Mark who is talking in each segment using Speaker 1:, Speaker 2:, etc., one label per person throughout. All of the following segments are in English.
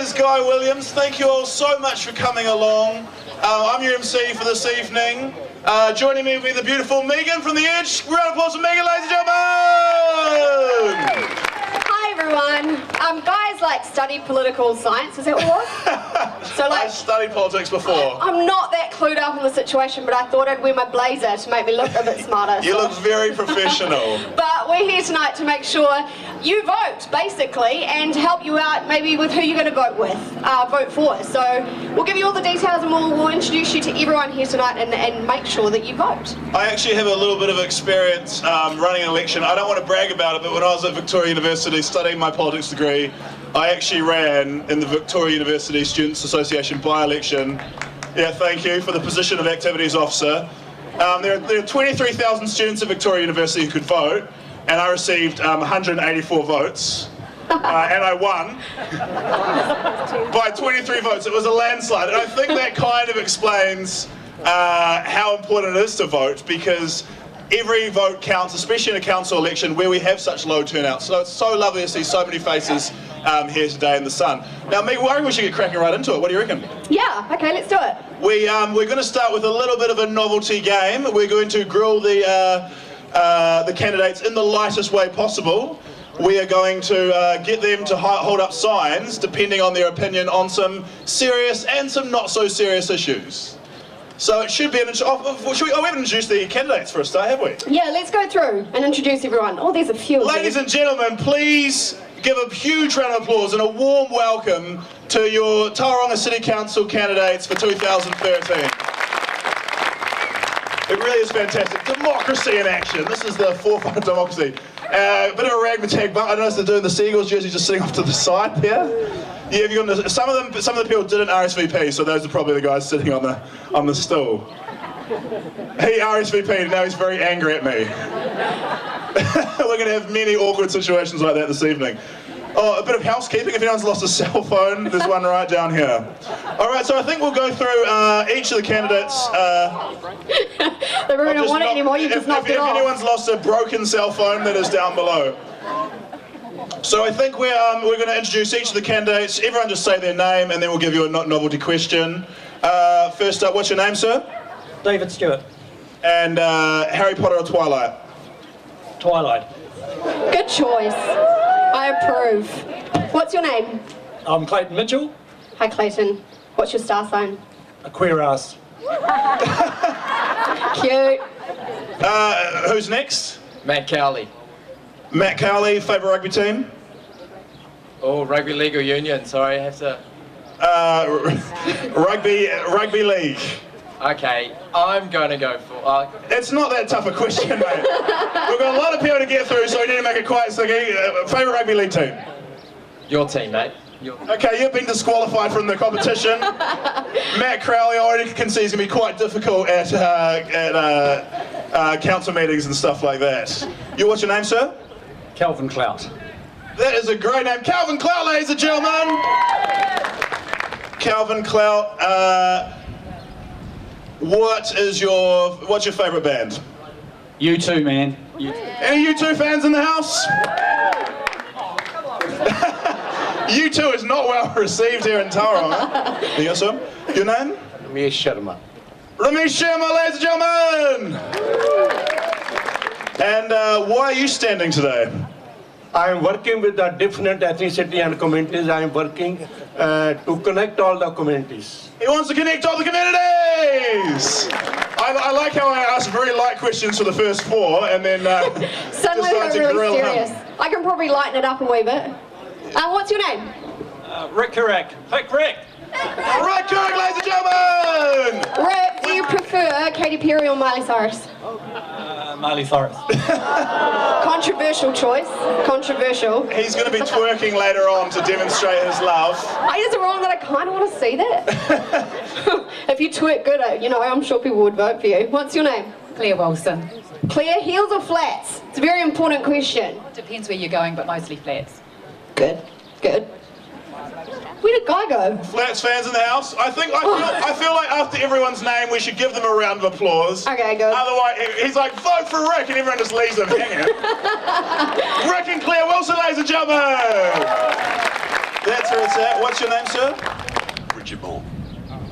Speaker 1: is Guy Williams. Thank you all so much for coming along. I'm your MC for this evening. Joining me will be the beautiful Megan from The Edge. Round of applause for Megan, ladies and gentlemen!
Speaker 2: Hi everyone. Guys studied political science, is that what it was? So
Speaker 1: I studied politics before.
Speaker 2: I'm not that clued up in the situation, but I thought I'd wear my blazer to make me look a bit smarter.
Speaker 1: You look very professional.
Speaker 2: But we're here tonight to make sure you vote, basically, and help you out maybe with who you're going to vote for. So we'll give you all the details and we'll introduce you to everyone here tonight and make sure that you vote.
Speaker 1: I actually have a little bit of experience running an election. I don't want to brag about it, but when I was at Victoria University studying my politics degree, I actually ran in the Victoria University Students Association by-election. Yeah, thank you, for the position of Activities Officer. There are 23,000 students at Victoria University who could vote, and I received 184 votes. And I won by 23 votes. It was a landslide, and I think that kind of explains how important it is to vote, because every vote counts, especially in a council election where we have such low turnout. So it's so lovely to see so many faces here today in the sun. Now, Meg, I reckon we should get cracking right into it. What do you reckon?
Speaker 2: Yeah, okay, let's do it.
Speaker 1: We're going to start with a little bit of a novelty game. We're going to grill the candidates in the lightest way possible. We are going to get them to hold up signs depending on their opinion on some serious and some not so serious issues. So it should be an we haven't introduced the candidates for a start, have we?
Speaker 2: Yeah, let's go through and introduce everyone. Oh, there's a few of
Speaker 1: Ladies and gentlemen, please give a huge round of applause and a warm welcome to your Tauranga City Council candidates for 2013. It really is fantastic. Democracy in action. This is the forefront of democracy. Bit of a ragtag, but I noticed they're doing the Seagulls jersey just sitting off to the side there. Yeah, some of the people didn't RSVP, so those are probably the guys sitting on the stool. He RSVP'd, now he's very angry at me. We're going to have many awkward situations like that this evening. Oh, a bit of housekeeping. If anyone's lost a cell phone, there's one right down here. All right, so I think we'll go through each of the candidates.
Speaker 2: They really don't want it anymore, you just knocked it off.
Speaker 1: If anyone's lost a broken cell phone, that is down below. So I think we're going to introduce each of the candidates. Everyone just say their name and then we'll give you a novelty question. First up, what's your name, sir?
Speaker 3: David Stewart.
Speaker 1: And Harry Potter or Twilight?
Speaker 3: Twilight.
Speaker 2: Good choice. I approve. What's your name?
Speaker 3: I'm Clayton Mitchell.
Speaker 2: Hi Clayton. What's your star sign?
Speaker 3: A queer ass.
Speaker 2: Cute.
Speaker 1: Who's next?
Speaker 4: Matt Cowley.
Speaker 1: Matt Cowley, favourite rugby team?
Speaker 4: Oh, rugby league or union, sorry, I have to...
Speaker 1: Rugby league.
Speaker 4: Okay, I'm going to go for...
Speaker 1: It's not that tough a question, mate. We've got a lot of people to get through, so we need to make it quite sticky. Favourite rugby league team?
Speaker 4: Your team, mate.
Speaker 1: Okay, you've been disqualified from the competition. Matt Crowley, I already can see, is going to be quite difficult at council meetings and stuff like that. What's your name, sir?
Speaker 3: Calvin Clout.
Speaker 1: That is a great name. Calvin Clout, ladies and gentlemen. Calvin Clout. What's your favourite band?
Speaker 3: U2, man.
Speaker 1: Any U2 fans in the house? U2 is not well received here in Tauranga. Yes, sir. Your name?
Speaker 4: Ramesh Sharma.
Speaker 1: Ramesh Sharma, ladies and gentlemen. And why are you standing today?
Speaker 5: I am working with the different ethnicity and communities. I am working to connect all the communities.
Speaker 1: He wants to connect all the communities! I like how I ask very light questions for the first four and then
Speaker 2: Suddenly
Speaker 1: decide to
Speaker 2: they're
Speaker 1: grill
Speaker 2: really serious.
Speaker 1: him.
Speaker 2: I can probably lighten it up a wee bit. What's your name?
Speaker 3: Rick Carrack. Rick.
Speaker 1: Rick Kirk, ladies and gentlemen!
Speaker 2: Rick, do you prefer Katy Perry or Miley Cyrus?
Speaker 3: Miley Cyrus.
Speaker 2: Controversial choice. Controversial.
Speaker 1: He's going to be twerking later on to demonstrate his love.
Speaker 2: Is it wrong that I kind of want to see that? If you twerk good, I'm sure people would vote for you. What's your name?
Speaker 6: Claire Wilson.
Speaker 2: Claire, heels or flats? It's a very important question.
Speaker 6: Depends where you're going, but mostly flats.
Speaker 2: Good. Where did Guy go?
Speaker 1: Flats fans in the house. I feel like after everyone's name we should give them a round of applause.
Speaker 2: Okay, good.
Speaker 1: Otherwise, he's like, vote for Rick, and everyone just leaves him hanging. Rick and Claire Wilson, ladies and gentlemen. That's where it's at. What's your name, sir?
Speaker 7: Richard Moore.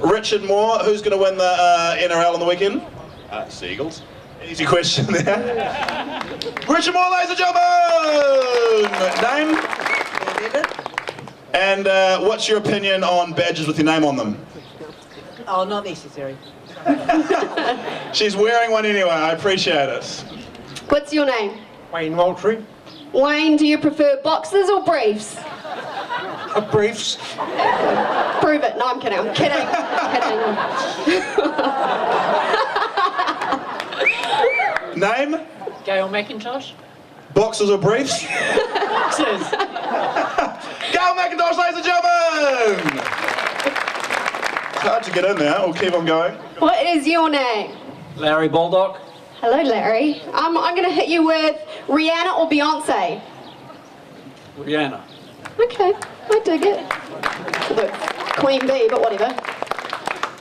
Speaker 1: Richard Moore. Who's going to win the NRL on the weekend?
Speaker 7: Seagulls.
Speaker 1: Easy question there. Richard Moore, ladies and gentlemen! Name? And what's your opinion on badges with your name on them?
Speaker 8: Oh, not necessary.
Speaker 1: She's wearing one anyway, I appreciate it.
Speaker 2: What's your name?
Speaker 5: Wayne Moultrie.
Speaker 2: Wayne, do you prefer boxers or briefs?
Speaker 5: Briefs.
Speaker 2: Prove it. No, I'm kidding. I'm kidding.
Speaker 1: Name?
Speaker 6: Gail McIntosh.
Speaker 1: Boxers or briefs?
Speaker 6: Boxers.
Speaker 1: Gail McIntosh, ladies and gentlemen! It's hard to get in there, we'll keep on going.
Speaker 2: What is your name?
Speaker 3: Larry Baldock.
Speaker 2: Hello, Larry. I'm going to hit you with Rihanna or Beyonce.
Speaker 3: Rihanna.
Speaker 2: Okay, I dig it. Although Queen Bee, but whatever.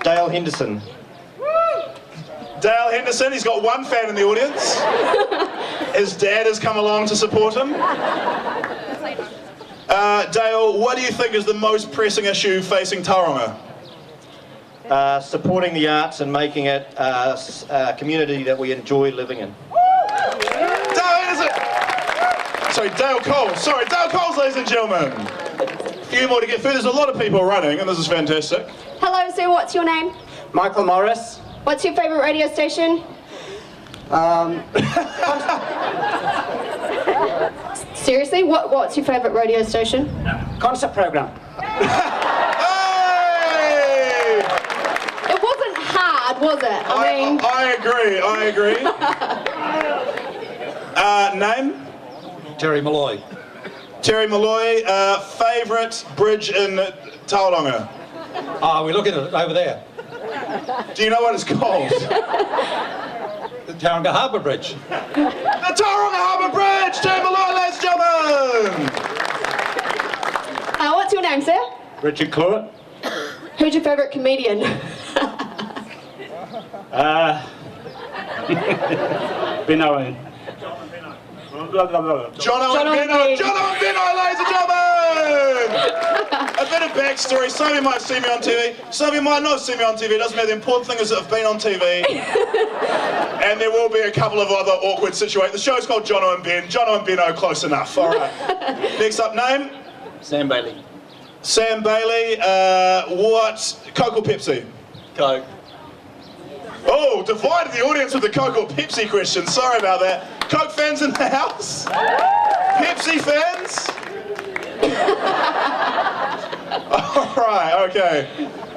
Speaker 9: Dale Henderson.
Speaker 1: Dale Henderson, he's got one fan in the audience. His dad has come along to support him. Dale, what do you think is the most pressing issue facing Tauranga?
Speaker 9: Supporting the arts and making it a community that we enjoy living in.
Speaker 1: Dale Henderson! Sorry, Dale Coles. Sorry, Dale Coles, ladies and gentlemen. A few more to get through. There's a lot of people running, and this is fantastic.
Speaker 2: Hello, sir. What's your name?
Speaker 9: Michael Morris.
Speaker 2: What's your favourite radio station? Seriously, what's your favourite radio station?
Speaker 9: Concert program.
Speaker 1: Hey!
Speaker 2: It wasn't hard, was it?
Speaker 1: I agree. Name?
Speaker 7: Terry Malloy.
Speaker 1: Terry Malloy. Favourite bridge in Tauranga?
Speaker 7: We're looking at it over there.
Speaker 1: Do you know what it's called?
Speaker 7: The Tauranga Harbour Bridge.
Speaker 1: The Tauranga Harbour Bridge! Terry Malloy, ladies and gentlemen!
Speaker 2: What's your name, sir?
Speaker 5: Richard Cluett.
Speaker 2: Who's your favourite comedian?
Speaker 5: Ben Owen.
Speaker 1: John Owen Beno, ladies and gentlemen! A bit of backstory, some of you might see me on TV, some of you might not see me on TV, it doesn't matter, the important thing is that I've been on TV. And there will be a couple of other awkward situations. The show's called John Owen Ben, John Owen Beno, close enough, alright. Next up, name?
Speaker 3: Sam Bailey.
Speaker 1: Sam Bailey, what, Coke or Pepsi?
Speaker 3: Coke.
Speaker 1: Oh, divided the audience with the Coke or Pepsi question, sorry about that. Coke fans in the house? Pepsi fans? Alright, okay.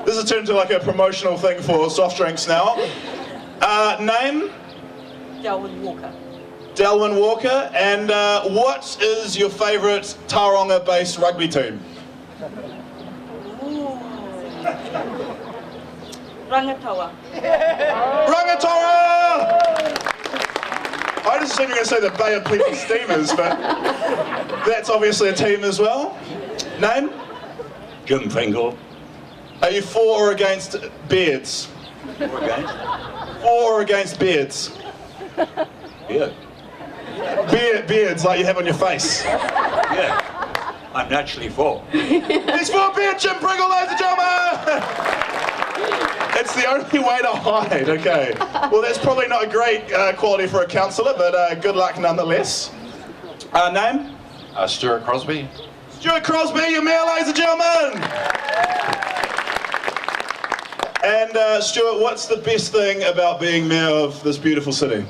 Speaker 1: This has turned into like a promotional thing for soft drinks now. Name?
Speaker 8: Delwyn Walker.
Speaker 1: Delwyn Walker. And what is your favourite Tauranga-based rugby team?
Speaker 8: Rangatawa.
Speaker 1: Rangatawa! I just assumed you were going to say the Bay of Plenty Steamers, but that's obviously a team as well. Name?
Speaker 7: Jim Fingal.
Speaker 1: Are you for or against beards?
Speaker 7: For against?
Speaker 1: For or against beards?
Speaker 7: Yeah.
Speaker 1: Beards like you have on your face.
Speaker 7: Yeah. I'm naturally for.
Speaker 1: He's for a beard, Jim Pringle, ladies and gentlemen! It's the only way to hide, okay. Well, that's probably not a great quality for a councillor, but good luck nonetheless. Name?
Speaker 7: Stuart Crosby.
Speaker 1: Stuart Crosby, your mayor, ladies and gentlemen! And Stuart, what's the best thing about being mayor of this beautiful city?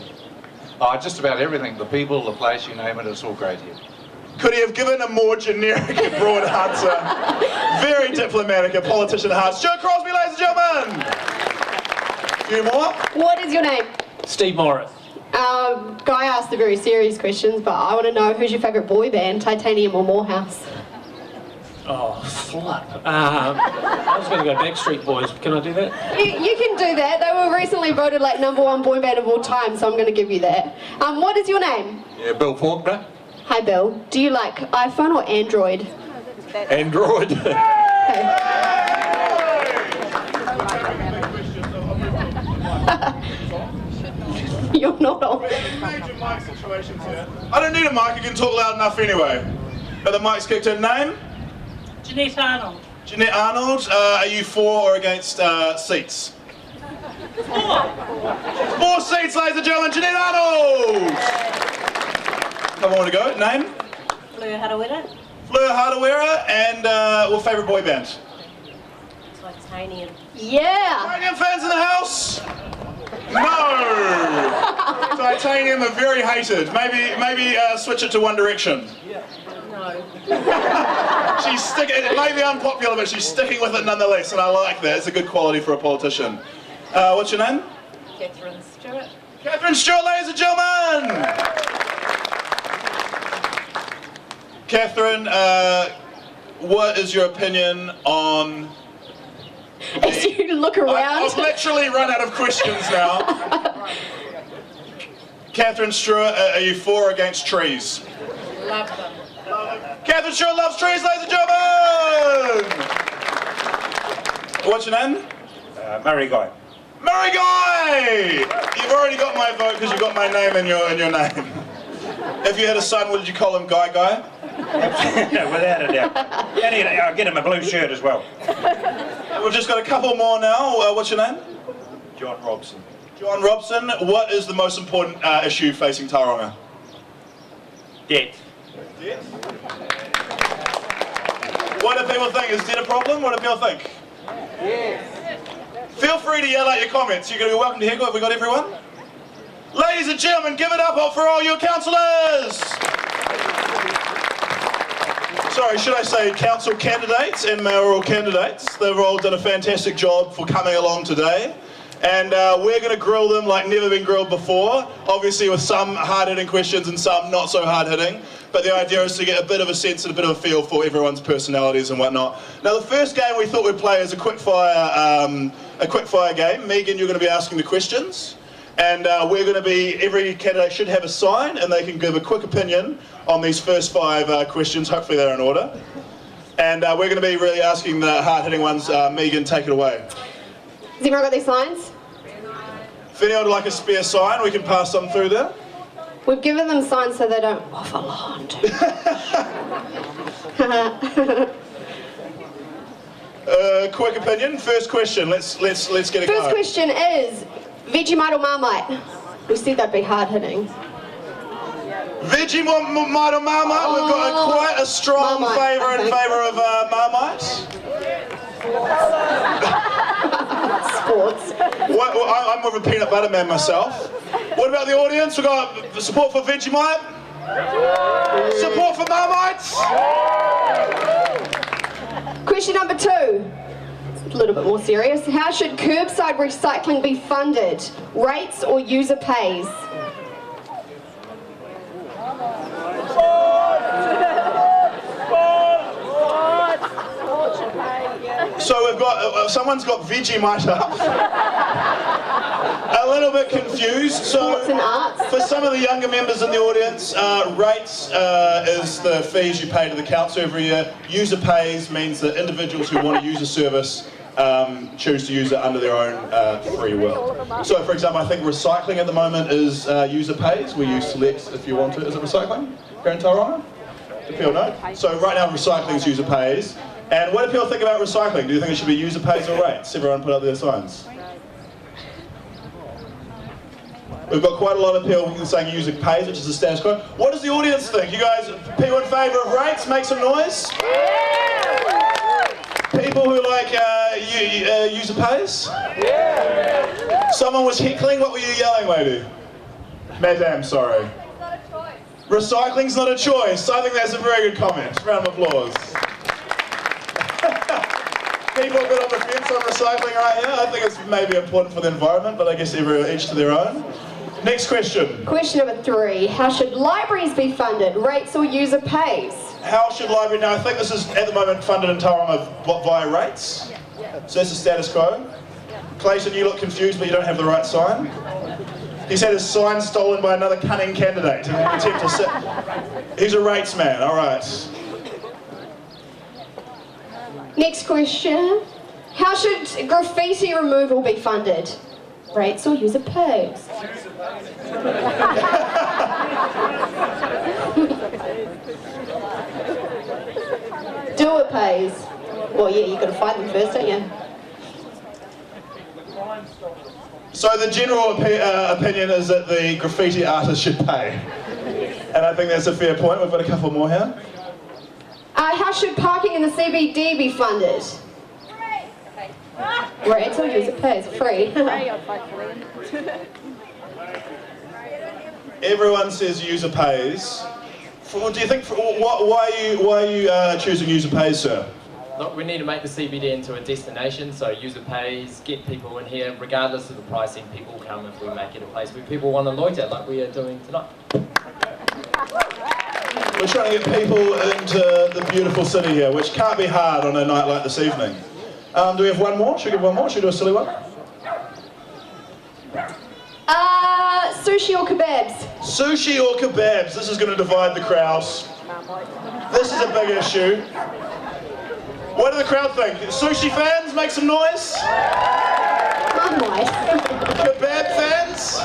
Speaker 10: Just about everything. The people, the place, you name it, it's all great here.
Speaker 1: Could he have given a more generic and broad answer? Very diplomatic, a politician at heart. Stuart Crosby, ladies and gentlemen! A few more?
Speaker 2: What is your name?
Speaker 3: Steve Morris.
Speaker 2: Guy asked the very serious questions, but I want to know who's your favourite boy band, Titanium or Morehouse?
Speaker 3: Oh, flip. I was going to go Backstreet Boys. Can I do that?
Speaker 2: You can do that. They were recently voted like #1 boy band of all time, so I'm going to give you that. What is your name?
Speaker 7: Yeah, Bill Faulkner.
Speaker 2: Hi, Bill. Do you like iPhone or Android?
Speaker 7: Android.
Speaker 2: You're not on.
Speaker 1: Major mic situations here. I don't need a mic, you can talk loud enough anyway. But the mic's kicked in. Name?
Speaker 8: Jeanette Arnold.
Speaker 1: Jeanette Arnold, are you for or against seats? 4 seats, ladies and gentlemen. Jeanette Arnold! Come on, to go. Name?
Speaker 8: Fleur Harawira.
Speaker 1: Fleur Hardawera, and favourite boy band?
Speaker 8: Titanium.
Speaker 2: Yeah.
Speaker 1: Titanium fans in the house? No! Titanium are very hated. Maybe switch it to One Direction.
Speaker 8: No.
Speaker 1: She's sticking. It may be unpopular, but she's sticking with it nonetheless, and I like that. It's a good quality for a politician. What's your name?
Speaker 8: Catherine Stewart.
Speaker 1: Catherine Stewart, ladies and gentlemen! Catherine, what is your opinion on...
Speaker 2: As you look around.
Speaker 1: I've literally run out of questions now. Catherine Stewart, are you for or against trees?
Speaker 8: Love them.
Speaker 1: Catherine Stewart loves trees, ladies and gentlemen! What's your name?
Speaker 7: Murray Guy.
Speaker 1: Murray Guy! You've already got my vote because you've got my name in your name. If you had a son, what did you call him? Guy?
Speaker 7: No, without a doubt. And I'll get him a blue shirt as well.
Speaker 1: We've just got a couple more now. What's your name?
Speaker 7: John Robson.
Speaker 1: John Robson. What is the most important issue facing Tauranga?
Speaker 7: Debt.
Speaker 1: Debt? What do people think? Is debt a problem? What do people think? Yes. Feel free to yell out your comments. You're going to be welcome to hear. Have we got everyone? Ladies and gentlemen, give it up for all your councillors! Sorry, should I say council candidates and mayoral candidates? They've all done a fantastic job for coming along today. And we're going to grill them like never been grilled before. Obviously with some hard-hitting questions and some not so hard-hitting. But the idea is to get a bit of a sense and a bit of a feel for everyone's personalities and whatnot. Now the first game we thought we'd play is a quickfire game. Megan, you're going to be asking the questions. And we're going to be, every candidate should have a sign and they can give a quick opinion on these first 5 questions. Hopefully they're in order. And we're going to be really asking the hard-hitting ones. Megan, take it away.
Speaker 2: Has everyone got their signs?
Speaker 1: If anyone would like a spare sign, we can pass some through there.
Speaker 2: We've given them signs so they don't waffle on.
Speaker 1: Quick opinion. First question. Let's get it going.
Speaker 2: First question is Vegemite or Marmite? We said that'd be hard hitting.
Speaker 1: Vegemite or Marmite? We've got quite a strong
Speaker 2: Marmite,
Speaker 1: favour in favour of Marmite.
Speaker 2: Sports.
Speaker 1: I'm more of a peanut butter man myself. What about the audience? We've got support for Vegemite? Support for Marmite?
Speaker 2: Question number 2. It's a little bit more serious. How should curbside recycling be funded? Rates or user pays?
Speaker 1: So we've got, someone's got Vegemite up. A little bit confused. So
Speaker 2: Sports and arts.
Speaker 1: for some of the younger members in the audience, rates is the fees you pay to the council every year. User pays means that individuals who want to use a service choose to use it under their own free will. So for example, I think recycling at the moment is user pays, where you select if you want to. Is it recycling here in Tauranga? Do people know? So right now recycling is user pays. And what do people think about recycling? Do you think it should be user pays or rates? Everyone put up their signs. We've got quite a lot of people saying user pays, which is the status quo. What does the audience think? You guys, people in favour of rates, make some noise. People who like user pays? Someone was heckling, what were you yelling, lady? Madame, sorry. Recycling's not a choice. I think that's a very good comment. Round of applause. People a bit on the fence on recycling right here. I think it's maybe important for the environment, but I guess each to their own. Next question.
Speaker 2: Question number 3. How should libraries be funded? Rates or user pays?
Speaker 1: How should library, now I think this is at the moment funded in Tauranga via rates. So that's the status quo. Clayton, you look confused, but you don't have the right sign. He's had his sign stolen by another cunning candidate in an attempt to sit. He's a rates man, all right.
Speaker 2: Next question. How should graffiti removal be funded? Rates or user pays? Do it pays? Well, yeah, you've got to find them first, don't you?
Speaker 1: So the general opinion is that the graffiti artist should pay. And I think that's a fair point. We've got a couple more here.
Speaker 2: How should parking in the CBD be funded? Right, I told you it pays free.
Speaker 1: Everyone says user pays. Do you think, why are you choosing user pays, sir?
Speaker 4: Look, we need to make the CBD into a destination, so user pays, get people in here, regardless of the pricing, people come if we make it a place where people want to loiter like we are doing tonight.
Speaker 1: We're trying to get people into the beautiful city here, which can't be hard on a night like this evening. Do we have one more? Should we give one more? Should we do a silly one?
Speaker 2: Sushi or kebabs?
Speaker 1: Sushi or kebabs? This is going to divide the crowds. This is a big issue. What do the crowd think? Sushi fans, make some noise.
Speaker 2: Not nice.
Speaker 1: Kebab fans?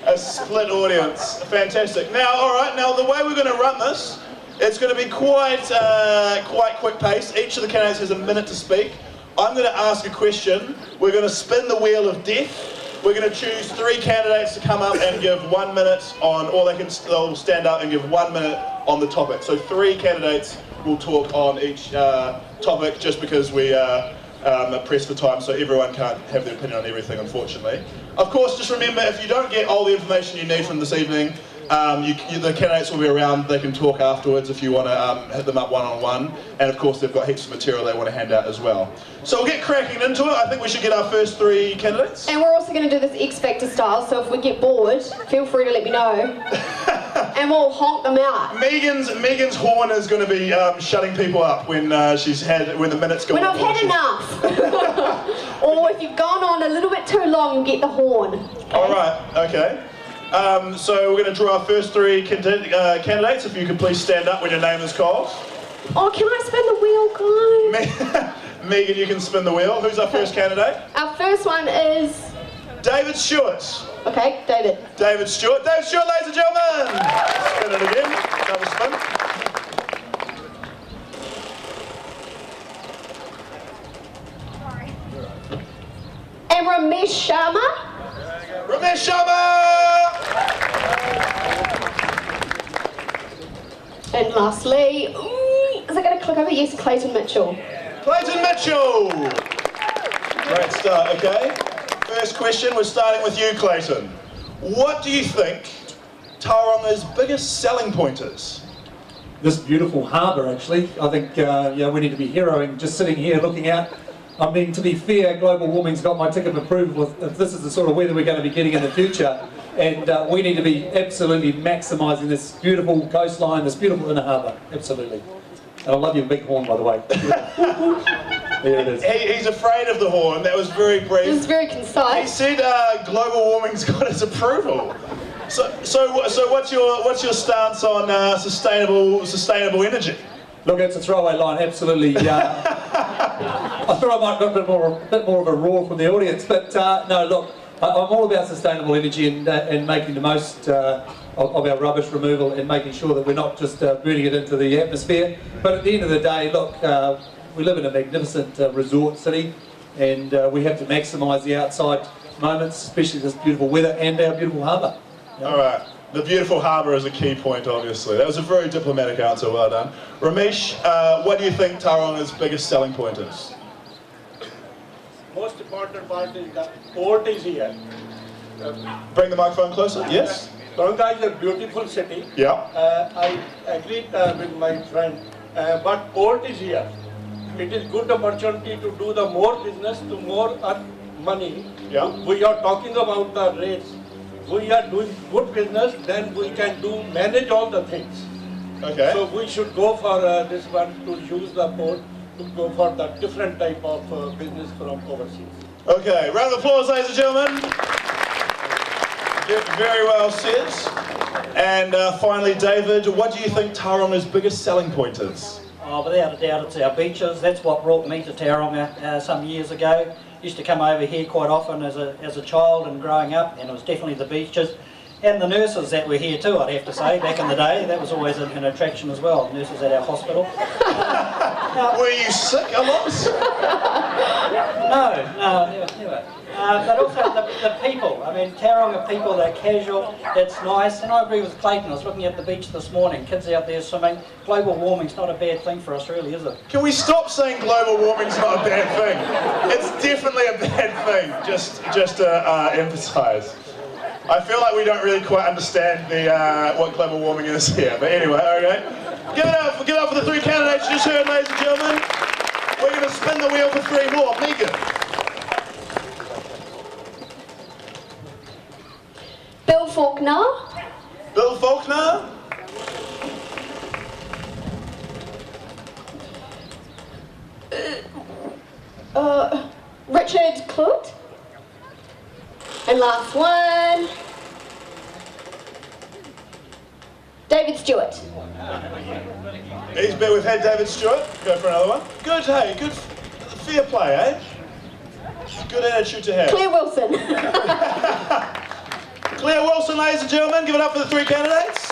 Speaker 1: A split audience. Fantastic. Now, all right. Now, the way we're going to run this, it's going to be quite quick pace. Each of the candidates has a minute to speak. I'm going to ask a question. We're going to spin the wheel of death. We're going to choose 3 candidates to come up and give 1 minute on, or they'll stand up and give 1 minute on the topic. So 3 candidates will talk on each topic, just because we are pressed for time, so everyone can't have their opinion on everything, unfortunately. Of course, just remember, if you don't get all the information you need from this evening, the candidates will be around. They can talk afterwards if you want to hit them up one-on-one. And of course, they've got heaps of material they want to hand out as well. So we'll get cracking into it. I think we should get our first 3 candidates.
Speaker 2: And we're also going to do this X Factor style, so if we get bored, feel free to let me know. And we'll honk them out.
Speaker 1: Megan's horn is going to be shutting people up when when the minutes go on.
Speaker 2: When I've had enough. Or if you've gone on a little bit too long, you get the horn. Okay?
Speaker 1: All right, okay. So we're going to draw our first 3 candidates. If you could please stand up when your name is called.
Speaker 2: Oh, can I spin the wheel, guys?
Speaker 1: Megan, you can spin the wheel. Who's our first candidate?
Speaker 2: Our first one is...
Speaker 1: David Stewart.
Speaker 2: Okay, David.
Speaker 1: David Stewart. David Stewart, ladies and gentlemen. Spin it again. Double spin.
Speaker 2: And Ramesh Sharma.
Speaker 1: Ramesh Sharma.
Speaker 2: And lastly, is it going to click over? Yes, Clayton Mitchell.
Speaker 1: Clayton Mitchell. Great start, okay. First question, we're starting with you, Clayton. What do you think Tauranga's biggest selling point is?
Speaker 11: This beautiful harbour, actually. I think we need to be heroing just sitting here looking out. I mean, to be fair, global warming's got my ticket of approval if this is the sort of weather we're going to be getting in the future. And we need to be absolutely maximising this beautiful coastline, this beautiful inner harbour. Absolutely. And I love your big horn, by the way. There it is.
Speaker 1: He's afraid of the horn. That was very brief.
Speaker 2: It was very concise.
Speaker 1: He said global warming's got his approval. So what's your stance on sustainable energy?
Speaker 11: Look, it's a throwaway line, absolutely. I thought I might have got a bit more of a roar from the audience, but no, look, I'm all about sustainable energy and making the most of our rubbish removal and making sure that we're not just burning it into the atmosphere. But at the end of the day, look, we live in a magnificent resort city, and we have to maximise the outside moments, especially this beautiful weather and our beautiful harbour.
Speaker 1: All right. The beautiful harbour is a key point, obviously. That was a very diplomatic answer, well done. Ramesh, what do you think Tauranga's biggest selling point is?
Speaker 5: Most important part is the port is here.
Speaker 1: Bring the microphone closer, yes?
Speaker 5: Tauranga is a beautiful city.
Speaker 1: Yeah.
Speaker 5: I agreed with my friend, but port is here. It is good opportunity to do the more business, to more earn money.
Speaker 1: Yeah.
Speaker 5: We are talking about the rates. We are doing good business, then we can manage all the things.
Speaker 1: Okay.
Speaker 5: So we should go for this one, to use the port, to go for the different type of business from overseas.
Speaker 1: Okay, round of applause, ladies and gentlemen. Very well said. And finally, David, what do you think Tauranga's biggest selling point is?
Speaker 12: Oh, without a doubt, it's our beaches. That's what brought me to Tauranga some years ago. Used to come over here quite often as a child and growing up, and it was definitely the beaches. And the nurses that were here too, I'd have to say, back in the day. That was always an attraction as well, nurses at our hospital.
Speaker 1: Were you sick a lot?
Speaker 12: No, never. But also the people. I mean, Tauranga people, they're casual, it's nice. And I agree with Clayton. I was looking at the beach this morning, kids out there swimming. Global warming's not a bad thing for us, really, is it?
Speaker 1: Can we stop saying global warming's not a bad thing? It's definitely a bad thing, just to emphasise. I feel like we don't really quite understand what global warming is here, but anyway, okay. Give it up for the 3 candidates you just heard, ladies and gentlemen. We're going to spin the wheel for 3 more. Megan.
Speaker 2: Bill Faulkner.
Speaker 1: Bill Faulkner.
Speaker 2: Richard Clute. And last one, David Stewart.
Speaker 1: We've had David Stewart. Go for another one. Good, hey, good, fair play, eh? Good attitude to have.
Speaker 2: Claire Wilson.
Speaker 1: Claire Wilson, ladies and gentlemen, give it up for the 3 candidates.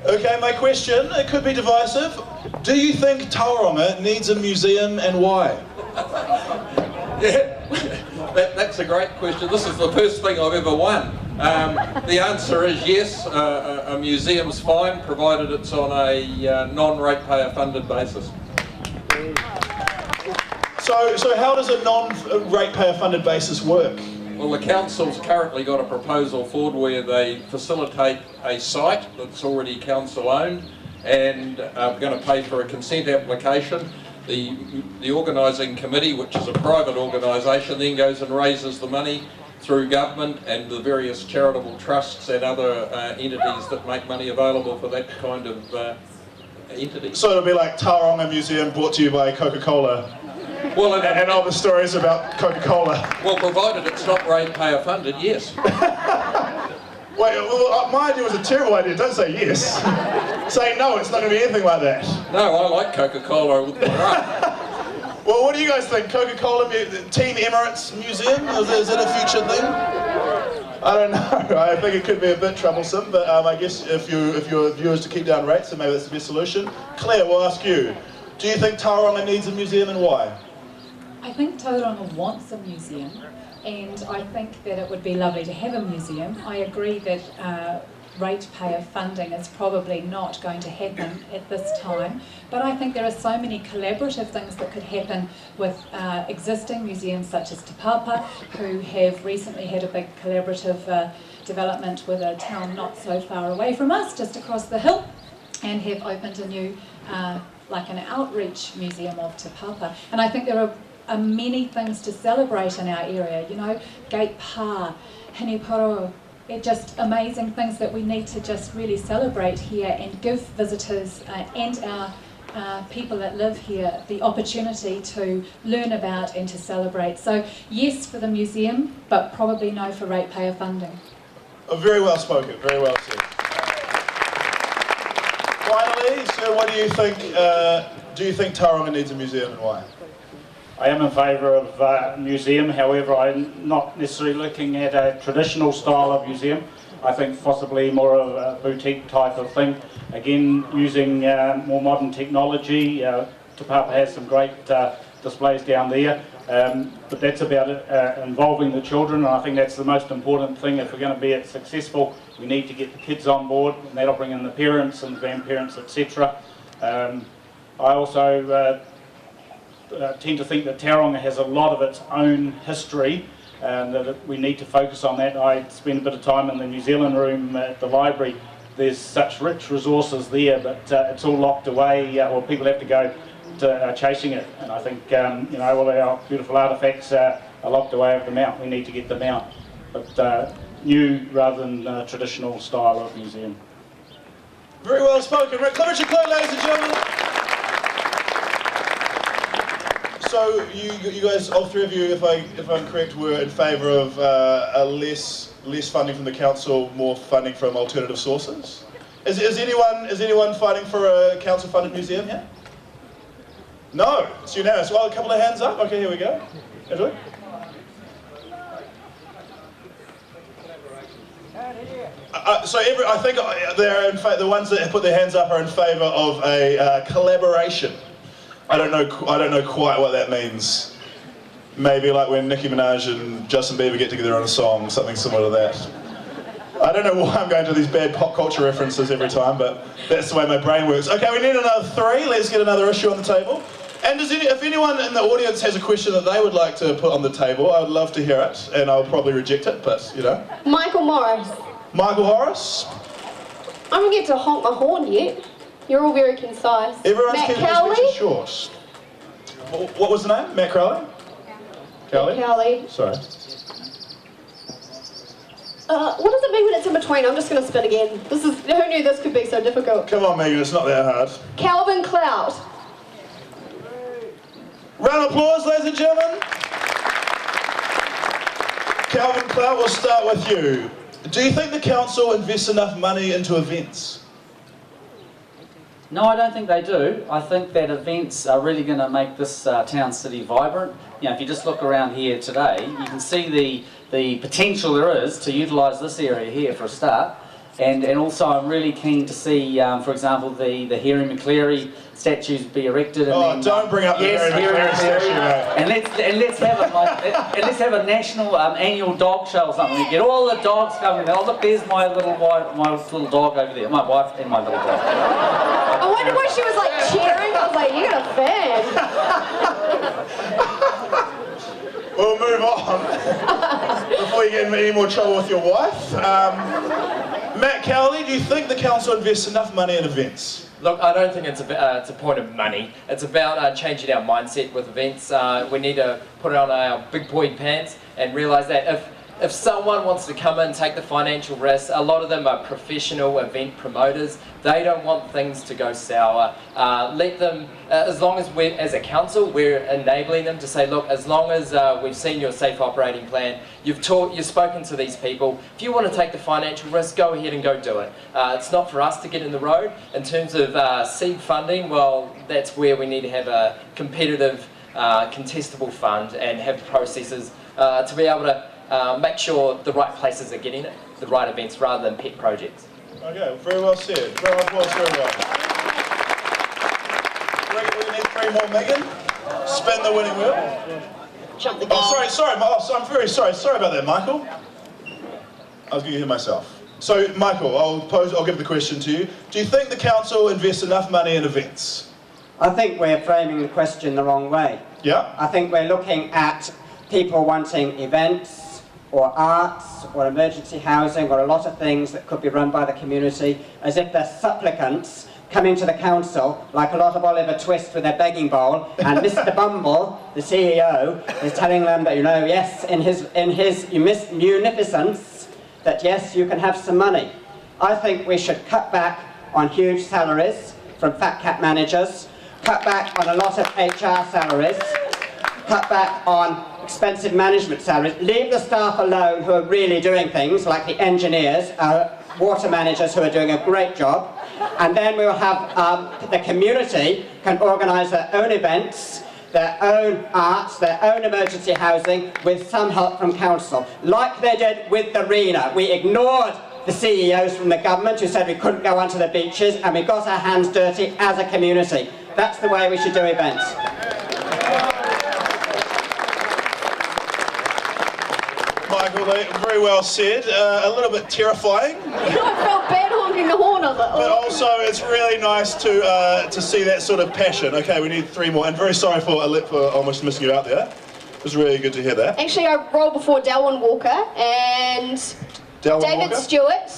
Speaker 1: Okay, my question, it could be divisive. Do you think Tauranga needs a museum and why?
Speaker 10: Yeah, that's a great question. This is the first thing I've ever won. The answer is yes, a museum's fine, provided it's on a non-ratepayer funded basis.
Speaker 1: So how does a non-ratepayer funded basis work?
Speaker 10: Well, the council's currently got a proposal forward where they facilitate a site that's already council owned and are going to pay for a consent application. The organising committee, which is a private organisation, then goes and raises the money through government and the various charitable trusts and other entities that make money available for that kind of entity.
Speaker 1: So it'll be like Tauranga Museum brought to you by Coca-Cola.
Speaker 10: Well,
Speaker 1: and all the stories about Coca-Cola.
Speaker 10: Well, provided it's not ratepayer funded, yes.
Speaker 1: Wait, well, my idea was a terrible idea. Don't say yes. Say no, it's not going to be anything like that.
Speaker 10: No, I like Coca-Cola.
Speaker 1: Well, what do you guys think? Coca-Cola Team Emirates Museum? Is it a future thing? I don't know. I think it could be a bit troublesome, but I guess if your viewers to keep down rates, then maybe that's the best solution. Claire, we'll ask you. Do you think Tauranga needs a museum and why?
Speaker 13: I think Tauranga wants a museum, and I think that it would be lovely to have a museum. I agree that ratepayer funding is probably not going to happen at this time, but I think there are so many collaborative things that could happen with existing museums such as Te Papa, who have recently had a big collaborative development with a town not so far away from us, just across the hill, and have opened a new like an outreach museum of Te Papa. And I think there are many things to celebrate in our area, you know, Gate Pa, Hiniporo, just amazing things that we need to just really celebrate here and give visitors and our people that live here the opportunity to learn about and to celebrate. So yes for the museum, but probably no for ratepayer funding.
Speaker 1: Oh, very well spoken, very well said. Finally, sir, what do you think Tauranga needs a museum and why?
Speaker 14: I am in favour of a museum, however I'm not necessarily looking at a traditional style of museum. I think possibly more of a boutique type of thing. Again, using more modern technology. Te Papa has some great displays down there, but that's about involving the children, and I think that's the most important thing. If we're going to be successful, we need to get the kids on board, and that'll bring in the parents and the grandparents, etc. I also tend to think that Tauranga has a lot of its own history, and that we need to focus on that. I spent a bit of time in the New Zealand room at the library. There's such rich resources there, but it's all locked away, or people have to go to chasing it. And I think you know, all our beautiful artefacts are locked away up the mount. We need to get them out, but new rather than traditional style of museum.
Speaker 1: Very well spoken. Clemency Clerk, ladies and gentlemen. So you guys, all three of you, if I'm correct, were in favour of a less funding from the council, more funding from alternative sources. Is anyone fighting for a council-funded museum here? No, it's unanimous. Well, a couple of hands up. Okay, here we go. Andrew? So I think they're the ones that put their hands up are in favour of a collaboration. I don't know quite what that means. Maybe like when Nicki Minaj and Justin Bieber get together on a song, something similar to that. I don't know why I'm going to these bad pop culture references every time, but that's the way my brain works. Okay, we need another 3. Let's get another issue on the table. And if anyone in the audience has a question that they would like to put on the table, I would love to hear it, and I'll probably reject it, but you know.
Speaker 2: Michael Morris.
Speaker 1: Michael Horace?
Speaker 2: I don't get to honk my horn yet. You're all very concise.
Speaker 1: Everyone's
Speaker 2: Matt
Speaker 1: keeping
Speaker 2: Cowley?
Speaker 1: his speeches short. What was the name? Matt Crowley? Cowley?
Speaker 2: Cowley.
Speaker 1: Sorry.
Speaker 2: What does it mean when it's in between? I'm just going to spit again. Who knew this could be so difficult?
Speaker 1: Come on, Megan, it's not that hard.
Speaker 2: Calvin Clout.
Speaker 1: Round of applause, ladies and gentlemen. Calvin Clout, we'll start with you. Do you think the council invests enough money into events?
Speaker 12: No, I don't think they do. I think that events are really going to make this town city vibrant. You know, if you just look around here today, you can see the potential there is to utilise this area here for a start. And also I'm really keen to see, for example, the Harry McCleary statues be erected. And
Speaker 1: don't bring up the Harry McCleary statue, mate.
Speaker 12: And let's have a national annual dog show or something. We get all the dogs coming. Oh look, there's my little dog over there. My wife and my little dog.
Speaker 2: I wonder why she was like cheering. I was like, you got a fan.
Speaker 1: We'll move on before you get in any more trouble with your wife. Matt Cowley, do you think the council invests enough money in events?
Speaker 4: Look, I don't think it's a point of money. It's about changing our mindset with events. We need to put on our big boy pants and realise that if someone wants to come in, take the financial risk, a lot of them are professional event promoters. They don't want things to go sour. Let them, as long as we're, as a council, we're enabling them to say, look, as long as we've seen your safe operating plan, you've spoken to these people, if you want to take the financial risk, go ahead and go do it. It's not for us to get in the road. In terms of seed funding, well, that's where we need to have a competitive, contestable fund and have processes to be able to make sure the right places are getting it, the right events, rather than pet projects.
Speaker 1: Okay, very well said. Round of applause for everyone. We need 3 more, Megan. Spin the winning wheel.
Speaker 2: Jump the gun.
Speaker 1: Oh, sorry. I'm very sorry. Sorry about that, Michael. I was going to hear myself. So, Michael, I'll give the question to you. Do you think the council invests enough money in events?
Speaker 15: I think we're framing the question the wrong way.
Speaker 1: Yeah?
Speaker 15: I think we're looking at people wanting events, or arts, or emergency housing, or a lot of things that could be run by the community, as if they're supplicants coming to the council, like a lot of Oliver Twist with their begging bowl, and Mr. Bumble, the CEO, is telling them that, you know, yes, in his munificence, that yes, you can have some money. I think we should cut back on huge salaries from fat cat managers, cut back on a lot of HR salaries, cut back on expensive management salaries, leave the staff alone who are really doing things, like the engineers, water managers who are doing a great job, and then we will have the community can organise their own events, their own arts, their own emergency housing, with some help from council, like they did with the arena. We ignored the CEOs from the government who said we couldn't go onto the beaches, and we got our hands dirty as a community. That's the way we should do events.
Speaker 1: Michael, very well said. A little bit terrifying.
Speaker 2: I felt bad honking the horn of it.
Speaker 1: But also, it's really nice to see that sort of passion. Okay, we need 3 more. And very sorry for almost missing you out there. It was really good to hear that.
Speaker 2: Actually, I rolled before Delwyn Walker and David
Speaker 1: Walker?
Speaker 2: Stewart.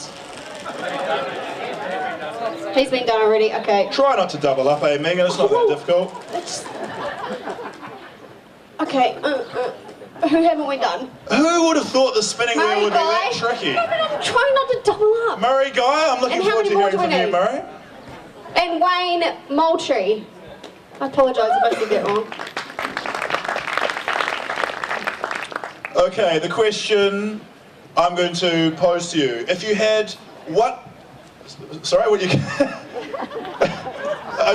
Speaker 2: He's been done already. Okay.
Speaker 1: Try not to double up, eh, Megan? It's not that difficult.
Speaker 2: Okay. Who haven't we done?
Speaker 1: Who would have thought the spinning wheel would be that tricky?
Speaker 2: No, but I'm trying not to double up.
Speaker 1: Murray Guy, I'm looking forward to hearing from you, Murray.
Speaker 2: And Wayne Moultrie. I apologise if I said that wrong.
Speaker 1: Okay, the question I'm going to pose to you. If you had what... Sorry, would you...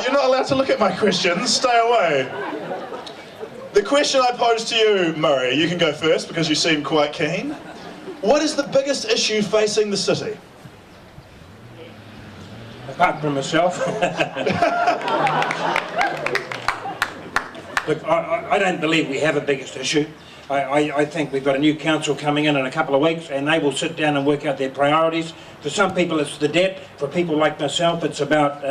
Speaker 1: You're not allowed to look at my questions. Stay away. The question I pose to you, Murray, you can go first because you seem quite keen. What is the biggest issue facing the city?
Speaker 7: Apart from myself. Look, I don't believe we have a biggest issue. I think we've got a new council coming in a couple of weeks, and they will sit down and work out their priorities. For some people it's the debt, for people like myself it's about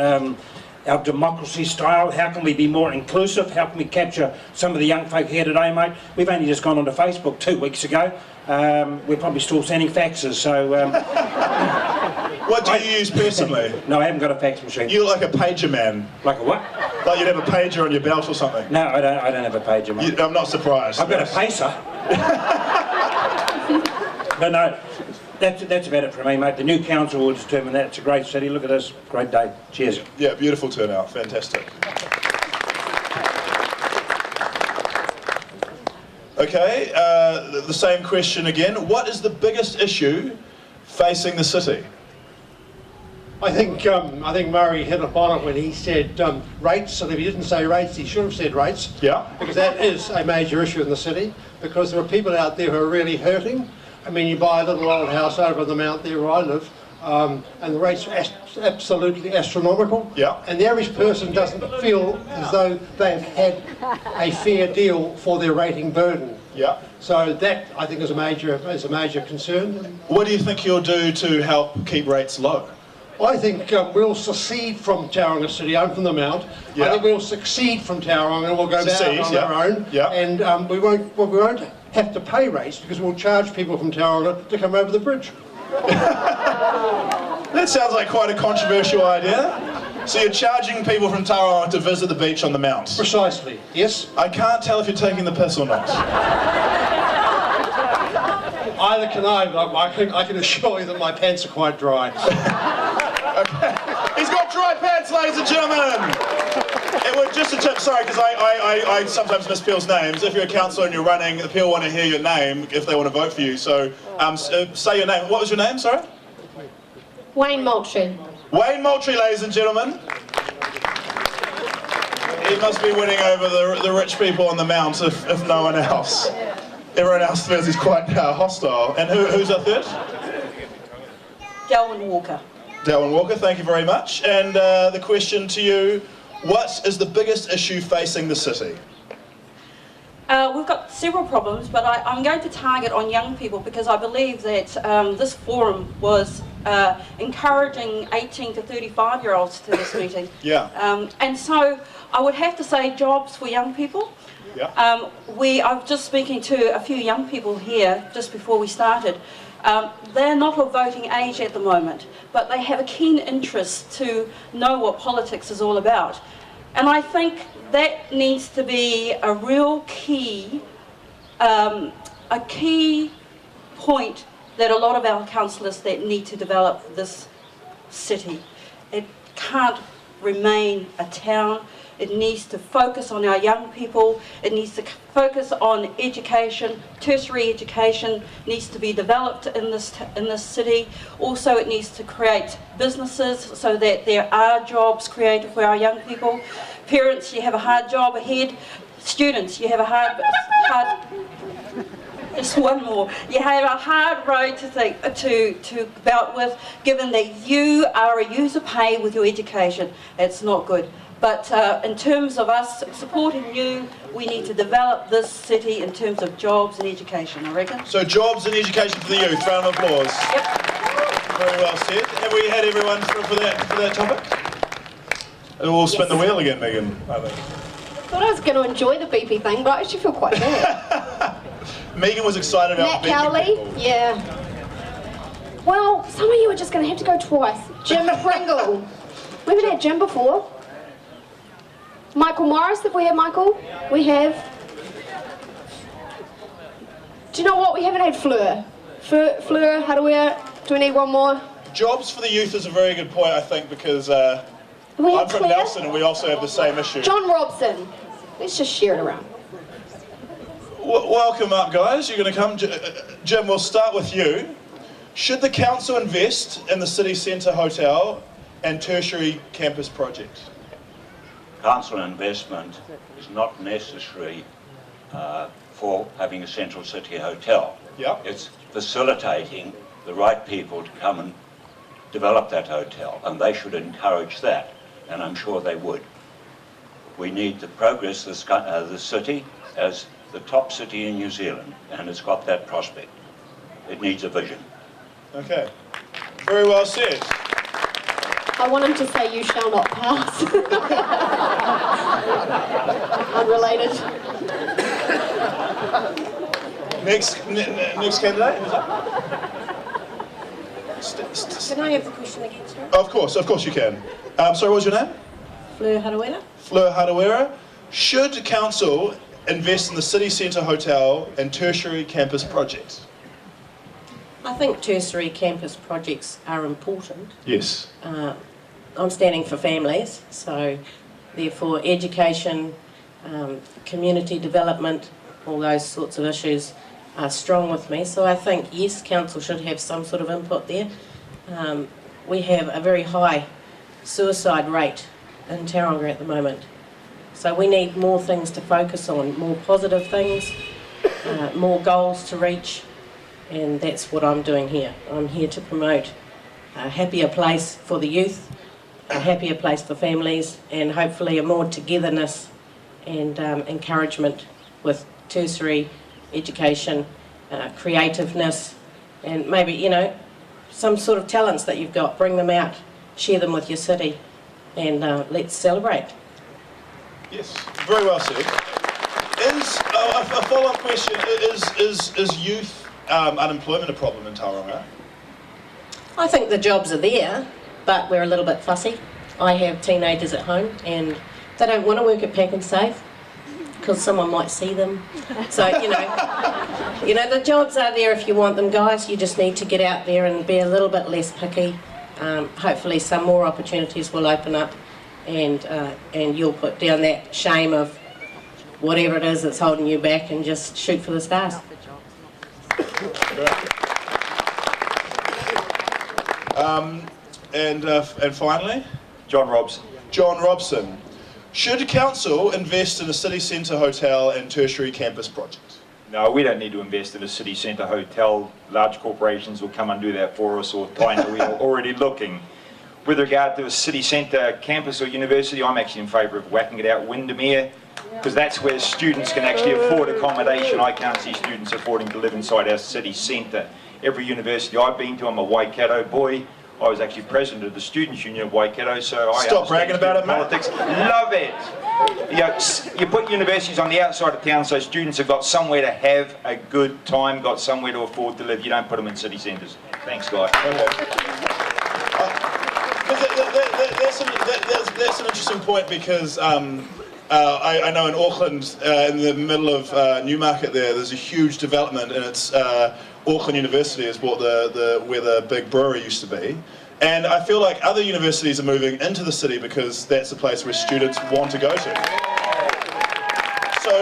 Speaker 7: our democracy style. How can we be more inclusive? How can we capture some of the young folk here today, mate? We've only just gone onto Facebook 2 weeks ago. We're probably still sending faxes, so...
Speaker 1: What do you use personally?
Speaker 7: No, I haven't got a fax machine.
Speaker 1: You look like a pager man.
Speaker 7: Like a what?
Speaker 1: Like you'd have a pager on your belt or something.
Speaker 7: No, I don't have a pager, mate.
Speaker 1: I'm not surprised.
Speaker 7: I've got a pacer. But no, that's about it for me, mate. The new council will determine that. It's a great city. Look at this. Great day. Cheers.
Speaker 1: Yeah, beautiful turnout. Fantastic. Okay, the same question again. What is the biggest issue facing the city?
Speaker 16: I think Murray hit upon it when he said rates, and if he didn't say rates, he should have said rates.
Speaker 1: Yeah.
Speaker 16: Because that is a major issue in the city, because there are people out there who are really hurting. I mean, you buy a little old house over on the mount there where I live, and the rates are absolutely astronomical.
Speaker 1: Yeah.
Speaker 16: And the average person doesn't feel as though they've had a fair deal for their rating burden.
Speaker 1: Yeah.
Speaker 16: So that, I think, is a major concern.
Speaker 1: What do you think you'll do to help keep rates low?
Speaker 16: I think we'll secede from Tauranga City. I'm from the Mount.
Speaker 1: Yeah.
Speaker 16: I think we'll succeed from Tauranga and we'll go down on our own.
Speaker 1: Yeah.
Speaker 16: And we won't have to pay rates because we'll charge people from Tauranga to come over the bridge.
Speaker 1: That sounds like quite a controversial idea. So you're charging people from Tauranga to visit the beach on the Mount?
Speaker 16: Precisely, yes.
Speaker 1: I can't tell if you're taking the piss or not.
Speaker 16: Either can I, but I can assure you that my pants are quite dry.
Speaker 1: Okay. He's got dry pants, ladies and gentlemen! It was just a tip, sorry, because I sometimes misspell names. If you're a councillor and you're running, the people want to hear your name if they want to vote for you. So say your name. What was your name, sorry?
Speaker 2: Wayne Moultrie.
Speaker 1: Wayne Moultrie, ladies and gentlemen. He must be winning over the rich people on the Mount, if no one else. Everyone else feels he's quite hostile. And who's our third?
Speaker 17: Delwyn Walker.
Speaker 1: Delwyn Walker, thank you very much. And the question to you, what is the biggest issue facing the city?
Speaker 17: We've got several problems, but I'm going to target on young people because I believe that this forum was encouraging 18 to 35-year-olds to this meeting.
Speaker 1: Yeah.
Speaker 17: And so I would have to say jobs for young people.
Speaker 1: Yeah.
Speaker 17: I was just speaking to a few young people here just before we started. They're not of voting age at the moment, but they have a keen interest to know what politics is all about. And I think that needs to be a real key, a key point that a lot of our councillors that need to develop this city. It can't remain a town. It needs to focus on our young people. It needs to focus on education. Tertiary education needs to be developed in this city. Also, it needs to create businesses so that there are jobs created for our young people. Parents, you have a hard job ahead. Students, you have a hard just one more. You have a hard road to bout with, given that you are a user pay with your education. It's not good. But in terms of us supporting you, we need to develop this city in terms of jobs and education, I reckon.
Speaker 1: So jobs and education for the youth. Round of applause.
Speaker 17: Yep.
Speaker 1: Very well said. Have we had everyone for that topic? We'll spin the wheel again, Megan, I think.
Speaker 2: I thought I was going to enjoy the beepy thing, but I actually feel quite bad.
Speaker 1: Megan was excited about
Speaker 2: Matt Cowley? Yeah. Well, some of you are just going to have to go twice. Jim Pringle. We haven't had Jim before. Michael Morris, have we had Michael? We have. Do you know what? We haven't had Fleur. Fleur, how do we need one more?
Speaker 1: Jobs for the youth is a very good point, I think, because I'm from Nelson and we also have the same issue.
Speaker 2: John Robson. Let's just share it around.
Speaker 1: Welcome up, guys. You're going to come. Jim, we'll start with you. Should the council invest in the city centre hotel and tertiary campus project?
Speaker 18: Council investment is not necessary for having a central city hotel.
Speaker 1: Yeah.
Speaker 18: It's facilitating the right people to come and develop that hotel, and they should encourage that, and I'm sure they would. We need to progress the city as the top city in New Zealand, and it's got that prospect. It needs a vision.
Speaker 1: Okay, very well said.
Speaker 2: I want him to say you shall not pass. Unrelated.
Speaker 1: Next candidate, who's up?
Speaker 8: Can I have the question again, sir?
Speaker 1: Of course you can. Sorry, what was your name?
Speaker 8: Fleur Harawira?
Speaker 1: Fleur Harawira. Should council invest in the city centre hotel and tertiary campus projects?
Speaker 8: I think tertiary campus projects are important.
Speaker 1: Yes.
Speaker 8: I'm standing for families, so therefore education, community development, all those sorts of issues are strong with me. So I think, yes, council should have some sort of input there. We have a very high suicide rate in Tauranga at the moment. So we need more things to focus on, more positive things, more goals to reach, and that's what I'm doing here. I'm here to promote a happier place for the youth, a happier place for families, and hopefully a more togetherness and encouragement with tertiary education, creativeness, and maybe, you know, some sort of talents that you've got, bring them out, share them with your city, and let's celebrate.
Speaker 1: Yes, very well said. A follow-up question, is youth unemployment a problem in Tauranga?
Speaker 8: I think the jobs are there, but we're a little bit fussy. I have teenagers at home and they don't want to work at Pack and Save because someone might see them. So, you know, the jobs are there if you want them, guys. You just need to get out there and be a little bit less picky. Hopefully some more opportunities will open up, and you'll put down that shame of whatever it is that's holding you back and just shoot for the stars.
Speaker 1: And finally?
Speaker 19: John Robson.
Speaker 1: John Robson. Should council invest in a city centre hotel and tertiary campus projects?
Speaker 19: No, we don't need to invest in a city centre hotel. Large corporations will come and do that for us, or Taina, we are already looking. With regard to a city centre campus or university, I'm actually in favour of whacking it out Windermere, because that's where students can actually afford accommodation. I can't see students affording to live inside our city centre. Every university I've been to, I'm a Waikato boy. I was actually president of the Students' Union of Waikato, so I
Speaker 1: Stop bragging about it, mate.
Speaker 19: politics. Love it. You know, you put universities on the outside of town so students have got somewhere to have a good time, got somewhere to afford to live. You don't put them in city centres. Thanks, guys.
Speaker 1: That's an interesting point, because I know in Auckland, in the middle of Newmarket there's a huge development, and it's Auckland University has bought where the big brewery used to be. And I feel like other universities are moving into the city because that's the place where students want to go to. So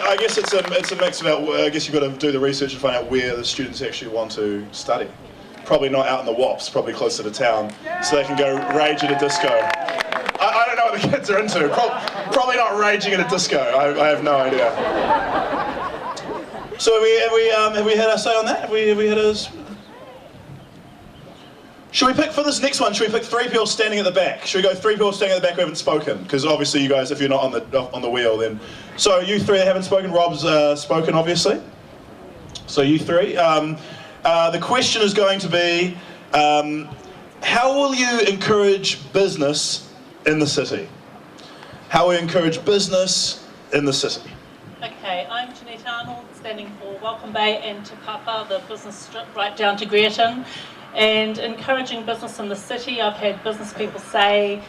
Speaker 1: I guess it's a mix about, I guess you've got to do the research and find out where the students actually want to study. Probably not out in the WAPs, probably closer to town, so they can go rage at a disco. I don't know what the kids are into. Probably not raging at a disco. I have no idea. So have we had our say on that? Have we had a... Should we pick, for this next one, should we pick 3 people standing at the back? Should we go 3 people standing at the back who haven't spoken? Because obviously you guys, if you're not on the wheel, then... So you 3 that haven't spoken, Rob's spoken, obviously. So you 3. The question is going to be, how will you encourage business in the city? How will you encourage business in the city?
Speaker 20: Okay, I'm Jeanette Arnold, standing for Welcome Bay and Te Papa, the business strip right down to Greerton. And encouraging business in the city, I've had business people say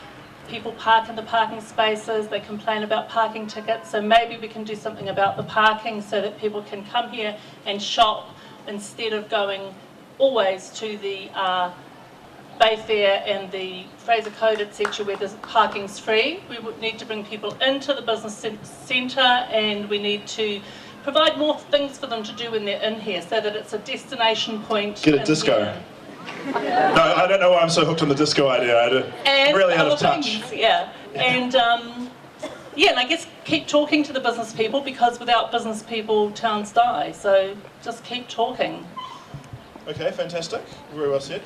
Speaker 20: people park in the parking spaces, they complain about parking tickets, so maybe we can do something about the parking so that people can come here and shop instead of going always to the Bayfair and the Fraser Code, etc., where the parking's free. We would need to bring people into the business centre, and we need to provide more things for them to do when they're in here so that it's a destination point.
Speaker 1: Get a disco. No, I don't know why I'm so hooked on the disco idea. I'm really out of touch.
Speaker 20: Things, yeah. And yeah, and I guess keep talking to the business people, because without business people, towns die. So just keep talking.
Speaker 1: Okay, fantastic. Very well said.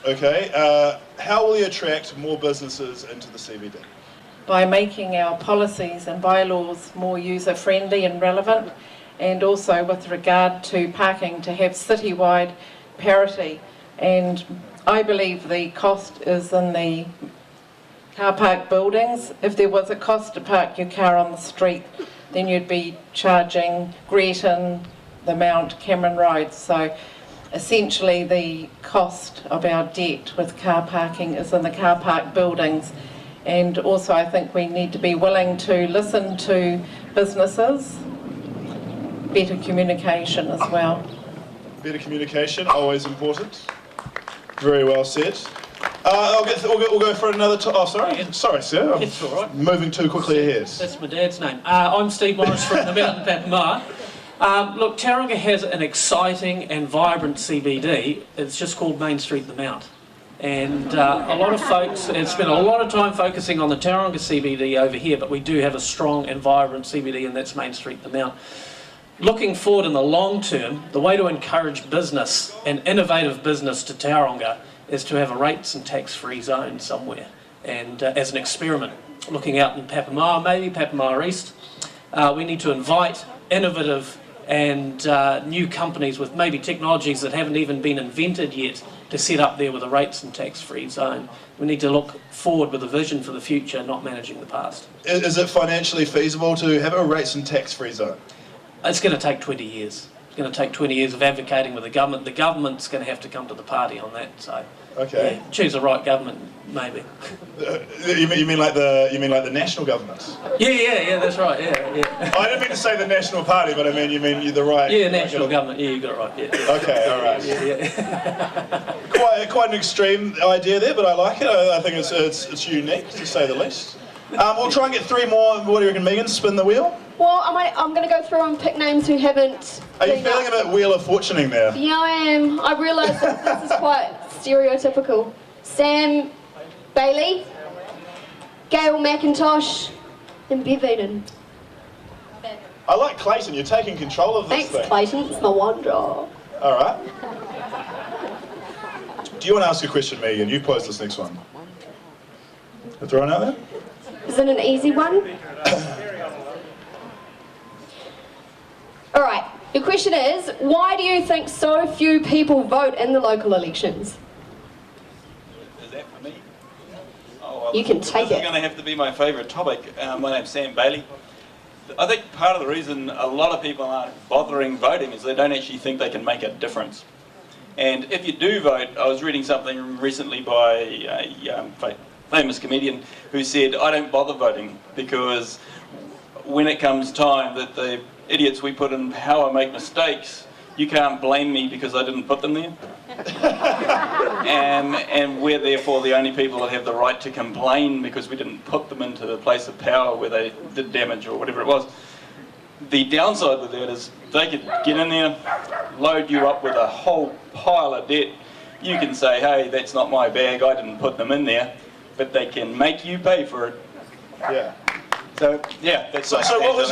Speaker 1: Okay, how will you attract more businesses into the CBD?
Speaker 8: By making our policies and bylaws more user-friendly and relevant, and also with regard to parking, to have citywide parity. And I believe the cost is in the car park buildings. If there was a cost to park your car on the street, then you'd be charging Greaton, the Mount Cameron Road. So essentially the cost of our debt with car parking is in the car park buildings. And also I think we need to be willing to listen to businesses, better communication as well.
Speaker 1: Better communication, always important. Very well said. We'll go for another. Oh, sorry, sorry, sir. I'm
Speaker 3: It's all right.
Speaker 1: moving too quickly ahead.
Speaker 3: That's my dad's name. I'm Steve Morris from the Mountain Papamoa. Look, Tauranga has an exciting and vibrant CBD. It's just called Main Street the Mount. And a lot of folks have spent a lot of time focusing on the Tauranga CBD over here, but we do have a strong and vibrant CBD, and that's Main Street the Mount. Looking forward in the long term, the way to encourage business and innovative business to Tauranga is to have a rates and tax-free zone somewhere. And as an experiment, looking out in Papamoa, maybe Papamoa East, we need to invite innovative and new companies with maybe technologies that haven't even been invented yet to set up there with a rates and tax-free zone. We need to look forward with a vision for the future, not managing the past.
Speaker 1: Is it financially feasible to have a rates and tax-free zone?
Speaker 3: It's going to take 20 years. It's going to take 20 years of advocating with the government. The government's going to have to come to the party on that. So,
Speaker 1: okay,
Speaker 3: yeah, choose the right government, maybe.
Speaker 1: You mean like the national government?
Speaker 3: Yeah, that's right. Yeah.
Speaker 1: I didn't mean to say the national party, but you mean the right.
Speaker 3: Yeah, national government. Yeah, you got it right. Yeah.
Speaker 1: Okay, all right.
Speaker 3: Yeah.
Speaker 1: Quite an extreme idea there, but I like it. I think it's unique, to say the least. We'll try and get 3 more. What do you reckon, Megan? Spin the wheel.
Speaker 2: Well, I'm going to go through and pick names who haven't.
Speaker 1: Are you feeling a bit Wheel of Fortuning there?
Speaker 2: Yeah, I am. I realise that this is quite stereotypical. Sam Bailey, Gail McIntosh, and Bevan.
Speaker 1: I like Clayton. You're taking control of this thing.
Speaker 2: Thanks, Clayton. It's my one job.
Speaker 1: All right. Do you want to ask a question, Megan? You pose this next one. I'll throw it out there.
Speaker 2: Is it an easy one? All right. The question is, why do you think so few people vote in the local elections?
Speaker 21: Is that for me?
Speaker 2: You can take
Speaker 21: This
Speaker 2: it.
Speaker 21: is going to have to be my favourite topic. My name's Sam Bailey. I think part of the reason a lot of people aren't bothering voting is they don't actually think they can make a difference. And if you do vote, I was reading something recently by a famous comedian who said, I don't bother voting because when it comes time that the idiots we put in power make mistakes, you can't blame me because I didn't put them there. and we're therefore the only people that have the right to complain because we didn't put them into the place of power where they did damage or whatever it was. The downside with that is they could get in there, load you up with a whole pile of debt. You can say, hey, that's not my bag, I didn't put them in there, but they can make you pay for it.
Speaker 1: Yeah.
Speaker 21: So yeah, that's
Speaker 1: So what was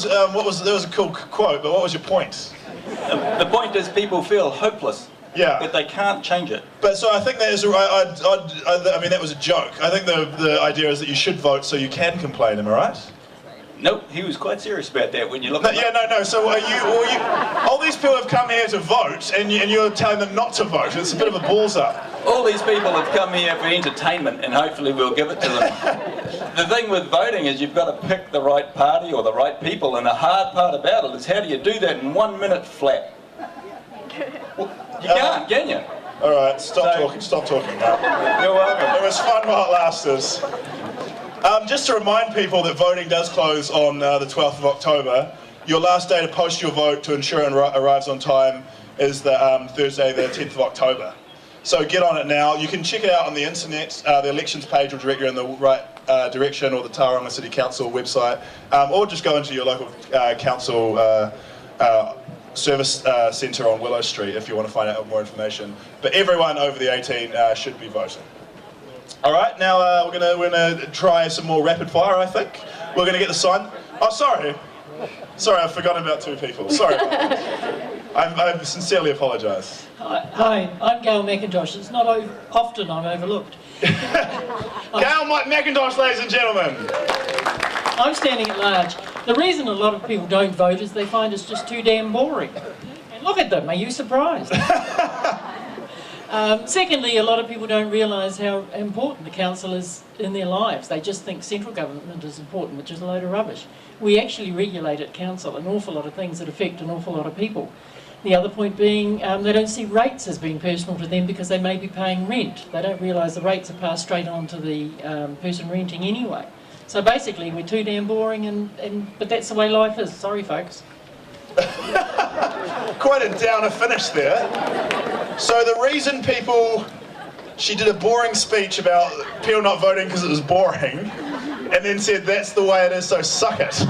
Speaker 21: your
Speaker 1: there was a cool quote, but what was your point?
Speaker 21: The point is people feel hopeless.
Speaker 1: Yeah.
Speaker 21: But they can't change it.
Speaker 1: But so I think that is I mean that was a joke. I think the idea is that you should vote so you can complain. Am I right?
Speaker 21: Nope, he was quite serious about that when you look.
Speaker 1: No. So all these people have come here to vote, and you're telling them not to vote. It's a bit of a balls up.
Speaker 21: All these people have come here for entertainment, and hopefully we'll give it to them. The thing with voting is you've got to pick the right party or the right people, and the hard part about it is how do you do that in 1 minute flat? Well, you can't, can you?
Speaker 1: All right, stop talking now.
Speaker 21: You're welcome.
Speaker 1: It was fun while it lasted. Just to remind people that voting does close on the 12th of October. Your last day to post your vote to ensure it arrives on time is the Thursday, the 10th of October. So get on it now. You can check it out on the internet. The elections page will direct you in the right direction, or the Tauranga City Council website, or just go into your local council service centre on Willow Street if you want to find out more information. But everyone over the 18 should be voting. All right, now we're gonna try some more rapid fire. I think we're gonna get the sign. Oh, sorry, I've forgotten about 2 people. Sorry. I sincerely apologise.
Speaker 6: Hi, I'm Gail McIntosh. It's not often I'm overlooked.
Speaker 1: Gail McIntosh, ladies and gentlemen.
Speaker 6: I'm standing at large. The reason a lot of people don't vote is they find it's just too damn boring. And look at them, are you surprised? Secondly, a lot of people don't realise how important the council is in their lives. They just think central government is important, which is a load of rubbish. We actually regulate at council an awful lot of things that affect an awful lot of people. The other point being they don't see rates as being personal to them because they may be paying rent. They don't realise the rates are passed straight on to the person renting anyway. So basically we're too damn boring, but that's the way life is. Sorry folks.
Speaker 1: Quite a downer finish there. So the reason she did a boring speech about people not voting because it was boring, and then said that's the way it is, so suck it.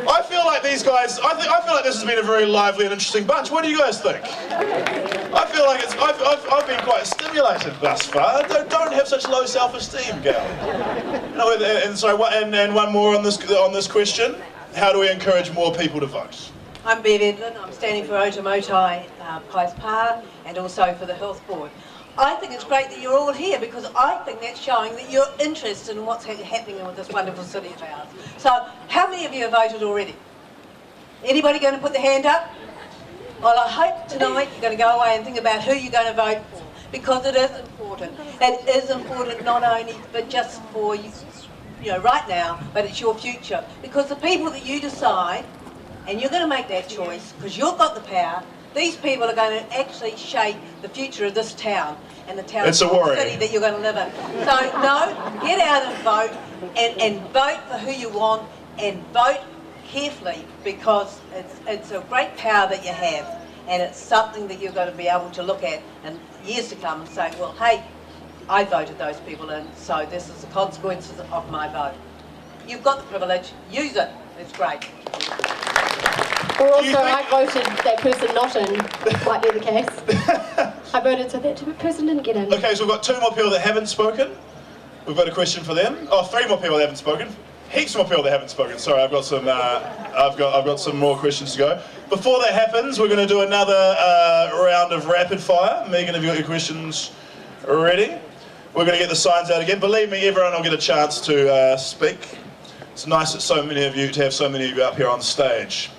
Speaker 1: I feel like these guys, I feel like this has been a very lively and interesting bunch. What do you guys think? I feel like I've been quite stimulated thus far. Don't have such low self-esteem, Gail. No, and one more on this question. How do we encourage more people to vote?
Speaker 22: I'm Bev Edlin. I'm standing for Otamotai Pies Pa and also for the Health Board. I think it's great that you're all here because I think that's showing that you're interested in what's happening with this wonderful city of ours. So, how many of you have voted already? Anybody going to put their hand up? Well, I hope tonight you're going to go away and think about who you're going to vote for because it is important. It is important not only but just for you know, right now, but it's your future. Because the people that you decide, and you're going to make that choice because you've got the power, these people are going to actually shape the future of this town and the town
Speaker 1: It's a worry.
Speaker 22: city that you're going to live in. So, no, get out and vote and vote for who you want and vote carefully because it's a great power that you have and it's something that you're going to be able to look at in years to come and say, well, hey, I voted those people in, so this is the consequences of my vote. You've got the privilege, use it, it's great.
Speaker 2: Or also, I voted that person not in, might be the case. I voted so that person didn't get in.
Speaker 1: Okay, so we've got 2 more people that haven't spoken. We've got a question for them. Oh, 3 more people that haven't spoken. Heaps more people that haven't spoken. Sorry, I've got some. I've got some more questions to go. Before that happens, we're going to do another round of rapid fire. Megan, have you got your questions ready? We're going to get the signs out again. Believe me, everyone will get a chance to speak. It's nice that to have so many of you up here on stage.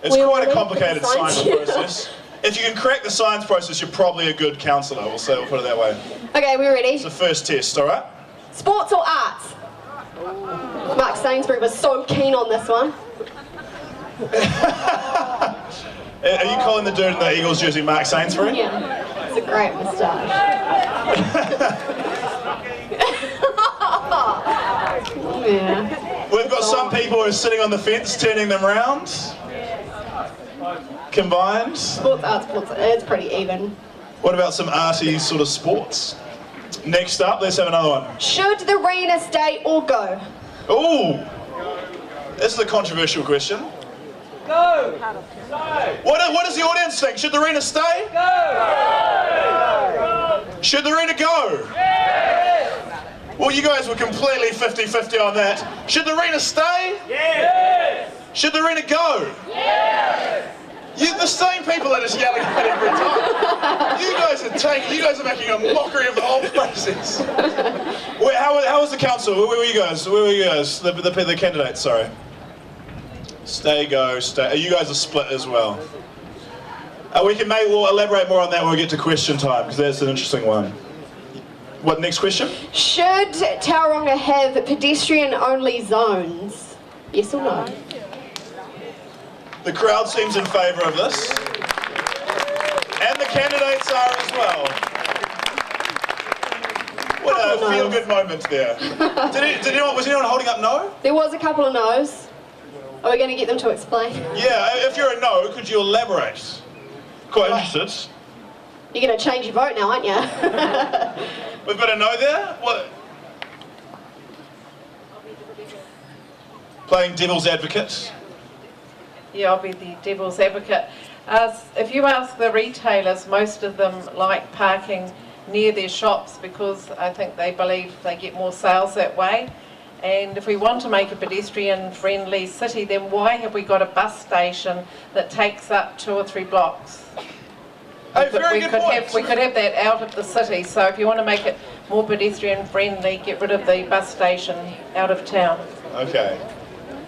Speaker 1: It's quite a complicated science process. If you can crack the science process, you're probably a good counsellor. We'll put it that way.
Speaker 2: Okay, we're ready.
Speaker 1: It's the first test, all right?
Speaker 2: Sports or arts? Mark Sainsbury was so keen on this one.
Speaker 1: Are you calling the dude in the Eagles jersey Mark Sainsbury?
Speaker 2: Yeah, it's a great moustache.
Speaker 1: Yeah. We've got some people who are sitting on the fence, turning them round. Combined.
Speaker 2: Sports, it's pretty even.
Speaker 1: What about some arty sort of sports? Next up, let's have another one.
Speaker 2: Should the arena stay or go?
Speaker 1: Ooh! This is a controversial question.
Speaker 22: Go!
Speaker 1: What does the audience think? Should the arena stay?
Speaker 22: Go!
Speaker 1: Should the arena go?
Speaker 22: Yes!
Speaker 1: Well, you guys were completely 50-50 on that. Should the arena stay?
Speaker 22: Yes!
Speaker 1: Should the arena go?
Speaker 22: Yes!
Speaker 1: You're the same people that are just yelling at it every time. You guys are making a mockery of the whole process. Wait, how was the council? Where were you guys? The candidates, sorry. Stay, go, stay. You guys are split as well. We'll elaborate more on that when we get to question time, because that's an interesting one. What, next question?
Speaker 2: Should Tauranga have pedestrian-only zones? Yes or no?
Speaker 1: The crowd seems in favour of this. And the candidates are as well. What a feel-good moment there. Was anyone holding up no?
Speaker 2: There was a couple of no's. Are we going to get them to explain?
Speaker 1: Yeah, if you're a no, could you elaborate? Quite interested.
Speaker 2: You're going to change your vote now, aren't you?
Speaker 1: We've got a no there? What? Playing devil's advocate.
Speaker 23: Yeah, I'll be the devil's advocate.
Speaker 9: If you ask the retailers, most of them like parking near their shops because I think they believe they get more sales that way. And if we want to make a pedestrian-friendly city, then why have we got a bus station that takes up 2 or 3 blocks? We could have that out of the city. So if you want to make it more pedestrian-friendly, get rid of the bus station out of town.
Speaker 1: Okay.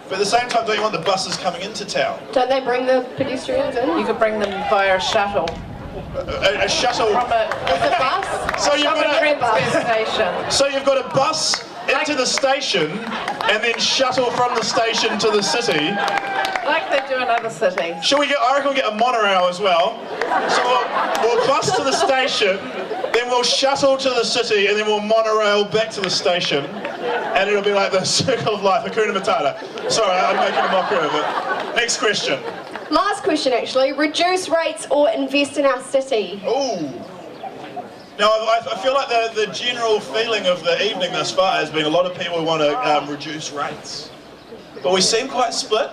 Speaker 1: But at the same time, don't you want the buses coming into town?
Speaker 2: Don't they bring the pedestrians in?
Speaker 9: You could bring them via a shuttle.
Speaker 1: A shuttle?
Speaker 9: From a bus?
Speaker 1: So you've got a
Speaker 9: bus station.
Speaker 1: So you've got a bus into the station and then shuttle from the station to the city.
Speaker 9: Like they do in other cities.
Speaker 1: I reckon we'll get a monorail as well. So we'll bus to the station, then we'll shuttle to the city, and then we'll monorail back to the station. And it'll be like the circle of life, Hakuna Matata. Sorry, I'm making a mockery of it. Next question.
Speaker 2: Last question, actually. Reduce rates or invest in our city?
Speaker 1: Ooh. Now, I feel like the general feeling of the evening thus far has been a lot of people want to reduce rates. But we seem quite split.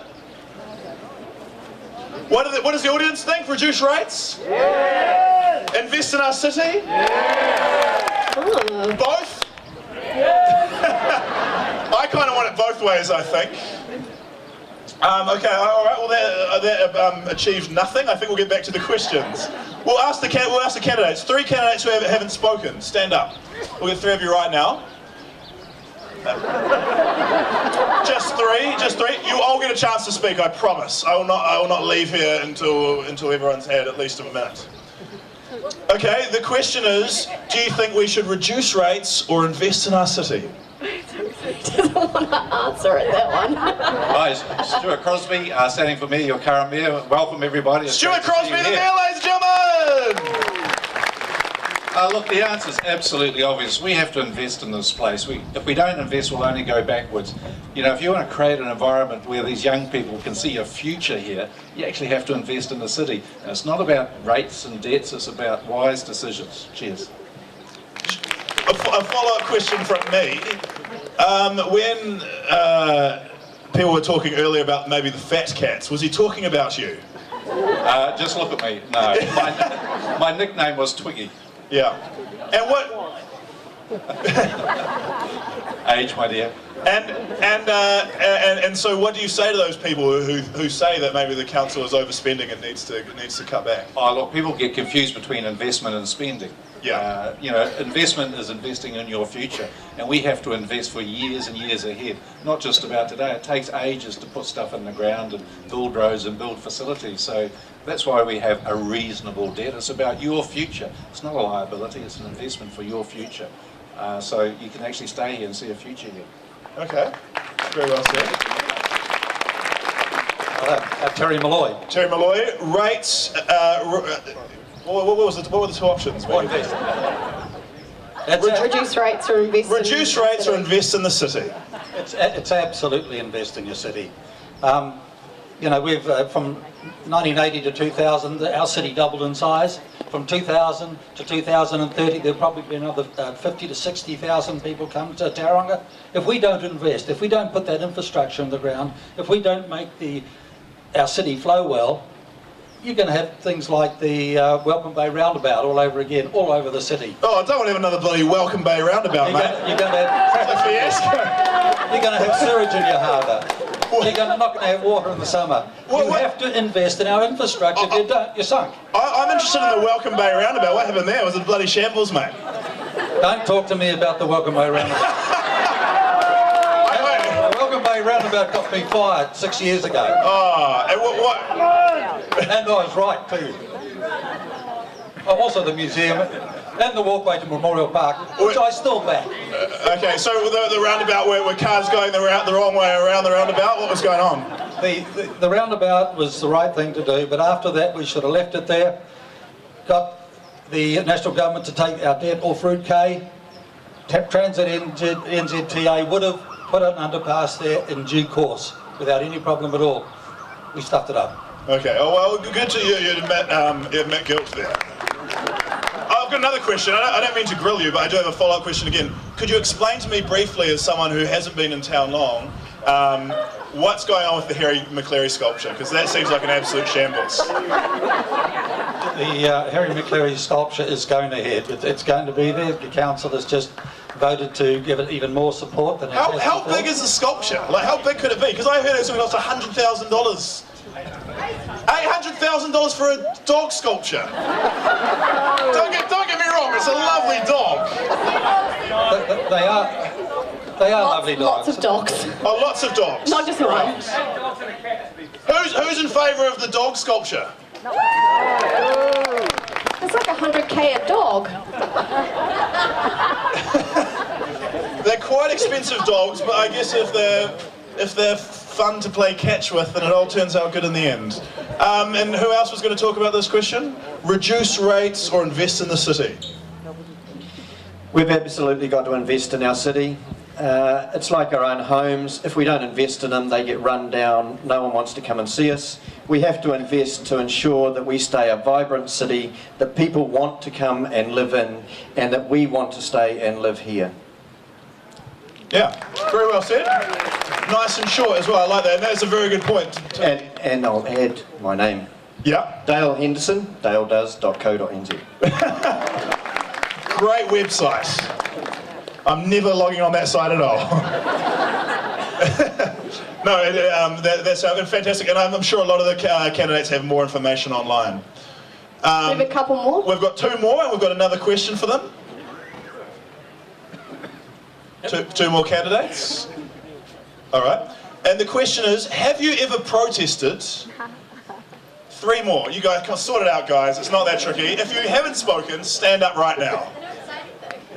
Speaker 1: What does the audience think? Reduce rates? Yeah. Invest in our city? Yeah. Both? Yeah. I kind of want it both ways, I think. Okay, all right, well that achieved nothing. I think we'll get back to the questions. We'll ask the candidates. 3 candidates who haven't spoken, stand up. We'll get 3 of you right now. Just three. You all get a chance to speak, I promise. I will not leave here until everyone's had at least a minute. Okay, the question is, do you think we should reduce rates or invest in our city?
Speaker 2: Doesn't want to answer it, that one.
Speaker 11: Hi, Stuart Crosby, standing for Mayor, your current Mayor. Welcome everybody.
Speaker 1: Stuart Crosby, the Mayor, ladies and gentlemen!
Speaker 11: Look, the answer is absolutely obvious. We have to invest in this place. If we don't invest, we'll only go backwards. You know, if you want to create an environment where these young people can see a future here, you actually have to invest in the city. And it's not about rates and debts, it's about wise decisions. Cheers.
Speaker 1: A follow-up question from me. When people were talking earlier about maybe the fat cats, was he talking about you?
Speaker 11: Just look at me. No, my nickname was Twiggy.
Speaker 1: Yeah. And what?
Speaker 11: Age, my dear.
Speaker 1: And so, what do you say to those people who say that maybe the council is overspending and needs to cut back?
Speaker 11: Oh, look, people get confused between investment and spending.
Speaker 1: Yeah.
Speaker 11: You know, investment is investing in your future, and we have to invest for years and years ahead, not just about today. It takes ages to put stuff in the ground and build roads and build facilities. So that's why we have a reasonable debt. It's about your future. It's not a liability, it's an investment for your future. So you can actually stay here and see a future here.
Speaker 1: Okay, very well said.
Speaker 23: Terry Malloy.
Speaker 1: Terry Malloy, rates, what were the 2 options?
Speaker 2: Reduce rates or invest.
Speaker 1: Reduce rates or invest in the city.
Speaker 23: It's absolutely invest in your city. You know, we've from 1980 to 2000, our city doubled in size. From 2000 to 2030, there'll probably be another 50 to 60,000 people come to Tauranga. If we don't invest, if we don't put that infrastructure in the ground, if we don't make our city flow well, you're going to have things like the Welcome Bay roundabout all over again, all over the city.
Speaker 1: Oh, I don't want to have another bloody Welcome Bay roundabout, mate.
Speaker 23: You're going to have You're going to have sewage in your harbour. You're not going to have water in the summer. You have to invest in our infrastructure. If you don't, you're sunk.
Speaker 1: I'm interested in the Welcome Bay roundabout. What happened there? Was it bloody shambles, mate?
Speaker 23: Don't talk to me about the Welcome Bay roundabout. The Welcome Bay roundabout got me fired 6 years ago.
Speaker 1: Oh, and what?
Speaker 23: And I was right too. Also the museum and the walkway to Memorial Park, which I still back.
Speaker 1: Okay, so the roundabout where cars going the wrong way around the roundabout, what was going on?
Speaker 23: The roundabout was the right thing to do, but after that we should have left it there, got the national government to take our debt off Route K, Transit NZTA would have put an underpass there in due course, without any problem at all. We stuffed it up.
Speaker 1: Okay, oh well, good to you admit guilt there. I've got another question. I don't mean to grill you, but I do have a follow-up question again. Could you explain to me briefly, as someone who hasn't been in town long, what's going on with the Harry McCleary sculpture? Because that seems like an absolute shambles.
Speaker 23: The Harry McCleary sculpture is going ahead. It's going to be there. The council has just voted to give it even more support than it has
Speaker 1: How
Speaker 23: before.
Speaker 1: big is the sculpture? Like, how big could it be? Because I heard it's going to cost $100,000. $800,000 for a dog sculpture. Don't get me wrong, it's a lovely dog.
Speaker 23: They are lovely dogs.
Speaker 2: Lots of dogs.
Speaker 1: Oh, lots of dogs.
Speaker 2: Not just one.
Speaker 1: Who's in favour of the dog sculpture?
Speaker 2: It's like $100K a dog.
Speaker 1: They're quite expensive dogs, but I guess if they're fun to play catch with, then it all turns out good in the end. And who else was going to talk about this question? Reduce rates or invest in the city?
Speaker 5: We've absolutely got to invest in our city. It's like our own homes. If we don't invest in them, they get run down. No one wants to come and see us. We have to invest to ensure that we stay a vibrant city, that people want to come and live in, and that we want to stay and live here.
Speaker 1: Yeah, very well said. Nice and short as well, I like that, and that's a very good point.
Speaker 5: And I'll add my name.
Speaker 1: Yeah.
Speaker 5: Dale Henderson, daledoes.co.nz.
Speaker 1: Great website. I'm never logging on that site at all. No, that's fantastic, and I'm sure a lot of the candidates have more information online.
Speaker 2: We have a couple more.
Speaker 1: We've got two more, and we've got another question for them. Two more candidates. All right. And the question is, have you ever protested? Three more. You guys can sort it out, guys. It's not that tricky. If you haven't spoken, stand up right now.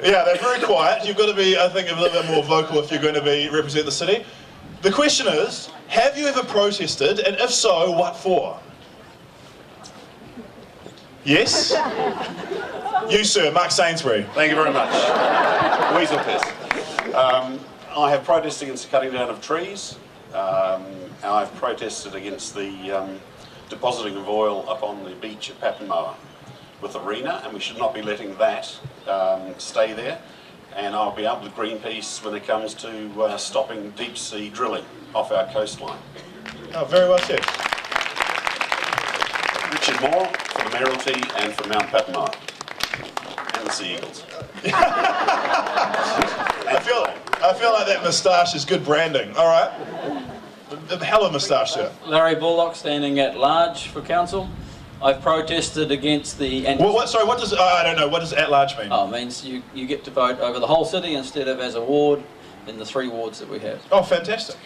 Speaker 1: Yeah, they're very quiet. You've got to be, I think, a little bit more vocal if you're going to represent the city. The question is, have you ever protested, and if so, what for? Yes? You, sir, Mark Sainsbury.
Speaker 10: Thank you very much. Weasel piss. I have protested against the cutting down of trees. I've protested against the depositing of oil up on the beach at Papamoa with Arena, and we should not be letting that stay there. And I'll be up with Greenpeace when it comes to stopping deep sea drilling off our coastline.
Speaker 1: Oh, very well said.
Speaker 10: Richard Moore for the Mayoralty and for Mount Papamoa. And the Sea Eagles.
Speaker 1: I feel like that moustache is good branding. All right. The hell of a moustache, sir.
Speaker 13: Larry Bullock, standing at large for council. I've protested against the...
Speaker 1: Sorry, what does... I don't know. What does at large mean?
Speaker 13: Oh, it means you get to vote over the whole city instead of as a ward in the 3 wards that we have.
Speaker 1: Oh, fantastic.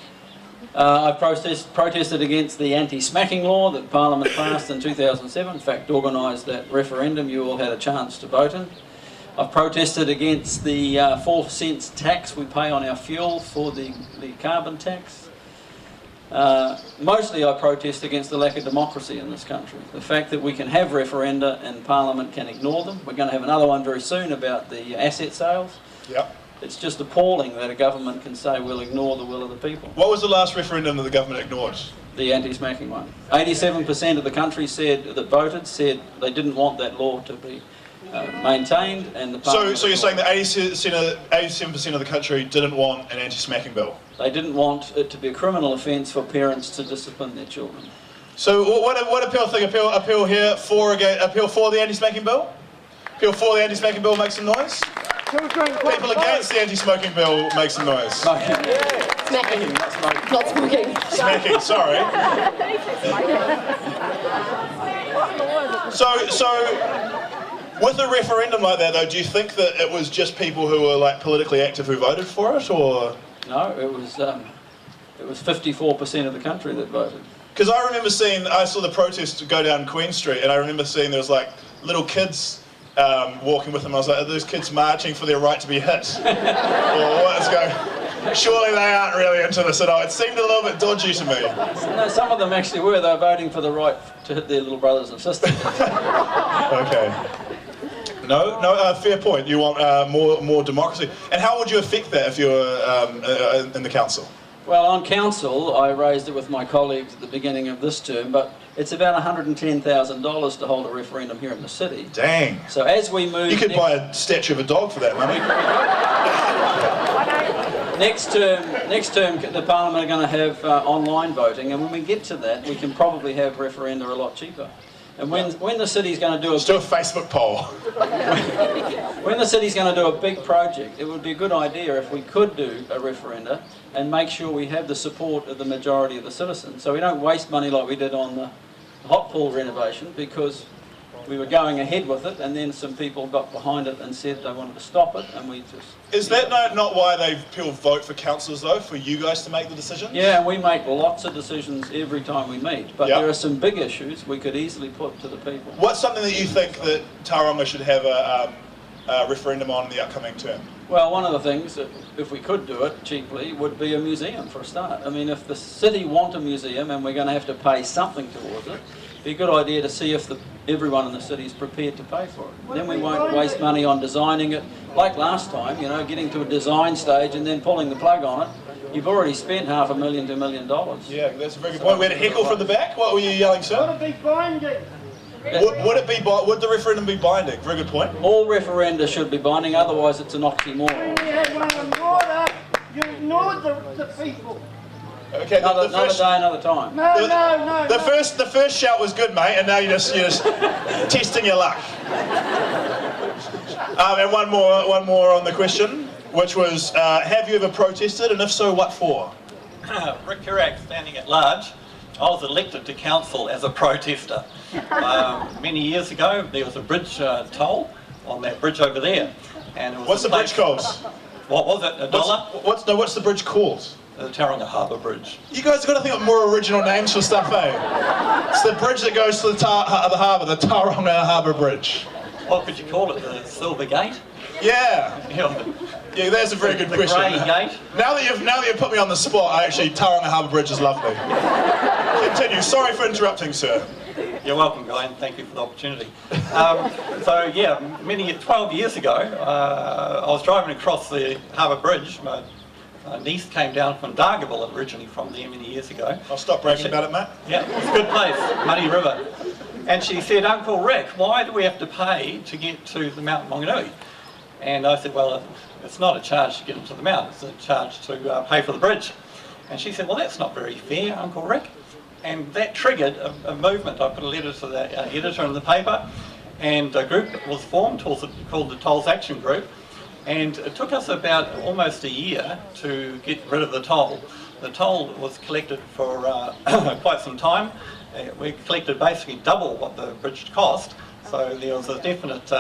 Speaker 13: I've protested against the anti-smacking law that Parliament passed in 2007. In fact, organised that referendum you all had a chance to vote in. I've protested against the 4 cents tax we pay on our fuel for the carbon tax. Mostly I protest against the lack of democracy in this country. The fact that we can have referenda and Parliament can ignore them. We're going to have another one very soon about the asset sales.
Speaker 1: Yep.
Speaker 13: It's just appalling that a government can say we'll ignore the will of the people.
Speaker 1: What was the last referendum that the government ignored?
Speaker 13: The anti-smacking one. 87% of the country that voted said they didn't want that law to be maintained, and the Parliament...
Speaker 1: So you're saying that 87% of the country didn't want an anti-smacking bill?
Speaker 13: They didn't want it to be a criminal offence for parents to discipline their children.
Speaker 1: So what appeal thing? Appeal here for appeal for the anti-smacking bill? Appeal for the anti-smacking bill, make some noise. People against the anti-smoking bill, make some noise.
Speaker 13: Smacking.
Speaker 2: Smacking. Not smoking.
Speaker 1: Smacking, sorry. So with a referendum like that, though, do you think that it was just people who were like politically active who voted for it, or?
Speaker 13: No, it was 54% of the country that voted.
Speaker 1: Because I saw the protest go down Queen Street, and I remember seeing there was like little kids walking with them. I was like, are those kids marching for their right to be hit? Or what is going? Surely they aren't really into this at all. It seemed a little bit dodgy to me.
Speaker 13: No, some of them actually were. They were voting for the right to hit their little brothers and sisters.
Speaker 1: Okay. No, fair point. You want more democracy. And how would you affect that if you were in the council?
Speaker 13: Well, on council, I raised it with my colleagues at the beginning of this term, but it's about $110,000 to hold a referendum here in the city.
Speaker 1: Dang.
Speaker 13: So as we move...
Speaker 1: You could buy a statue of a dog for that money.
Speaker 13: next term, the Parliament are going to have online voting, and when we get to that, we can probably have referenda a lot cheaper. And when the city's going to do
Speaker 1: a Facebook poll,
Speaker 13: when the city's going to do a big project, it would be a good idea if we could do a referenda and make sure we have the support of the majority of the citizens, so we don't waste money like we did on the hot pool renovation, because we were going ahead with it, and then some people got behind it and said they wanted to stop it, and we just...
Speaker 1: Is that not why people vote for councillors, though, for you guys to make the decisions?
Speaker 13: Yeah, and we make lots of decisions every time we meet, but there are some big issues we could easily put to the people.
Speaker 1: What's something that you think that Tauranga should have a referendum on in the upcoming term?
Speaker 13: Well, one of the things, that, if we could do it cheaply, would be a museum for a start. I mean, if the city want a museum and we're going to have to pay something towards it, it'd be a good idea to see if everyone in the city is prepared to pay for it. Then we won't waste money on designing it. Like last time, you know, getting to a design stage and then pulling the plug on it. You've already spent $500,000 to $1 million.
Speaker 1: Yeah, that's a very good point. We had a heckle from the back. What were you yelling, sir?
Speaker 4: Would it be binding?
Speaker 1: Would the referendum be binding? Very good point.
Speaker 13: All referenda should be binding, otherwise it's an oxymoron.
Speaker 4: When you had one on water, you ignored the people.
Speaker 1: Okay,
Speaker 13: another day, another time.
Speaker 4: No.
Speaker 1: The first shout was good, mate, and now you're just testing your luck. And one more on the question, which was, have you ever protested, and if so, what for?
Speaker 12: Rick Kirak, standing at large. I was elected to council as a protester. Many years ago, there was a bridge toll on that bridge over there. And it was
Speaker 1: what's the bridge called?
Speaker 12: What was it? $1?
Speaker 1: What's the bridge called?
Speaker 12: The Tauranga Harbour Bridge.
Speaker 1: You guys have got to think of more original names for stuff, eh? It's the bridge that goes to the harbour, the Tauranga Harbour Bridge.
Speaker 12: What could you call it? The Silver Gate?
Speaker 1: Yeah. Yeah, that's a very good question.
Speaker 12: The grey gate?
Speaker 1: Now that you've put me on the spot, Tauranga Harbour Bridge is lovely. Continue. Sorry for interrupting, sir.
Speaker 12: You're welcome, Guy, and thank you for the opportunity. So yeah, 12 years ago, I was driving across the Harbour Bridge. My niece came down from Dargaville, originally from there many years ago.
Speaker 1: I'll stop bragging about it, Matt.
Speaker 12: Yeah, it's a good place, Muddy River. And she said, Uncle Rick, why do we have to pay to get to the Mount Maunganui? And I said, well, it's not a charge to get into the mount, it's a charge to pay for the bridge. And she said, well, that's not very fair, Uncle Rick. And that triggered a movement. I put a letter to the editor in the paper, and a group was formed called the Tolls Action Group. And it took us about almost a year to get rid of the toll. The toll was collected for quite some time. We collected basically double what the bridge cost, so there was a definite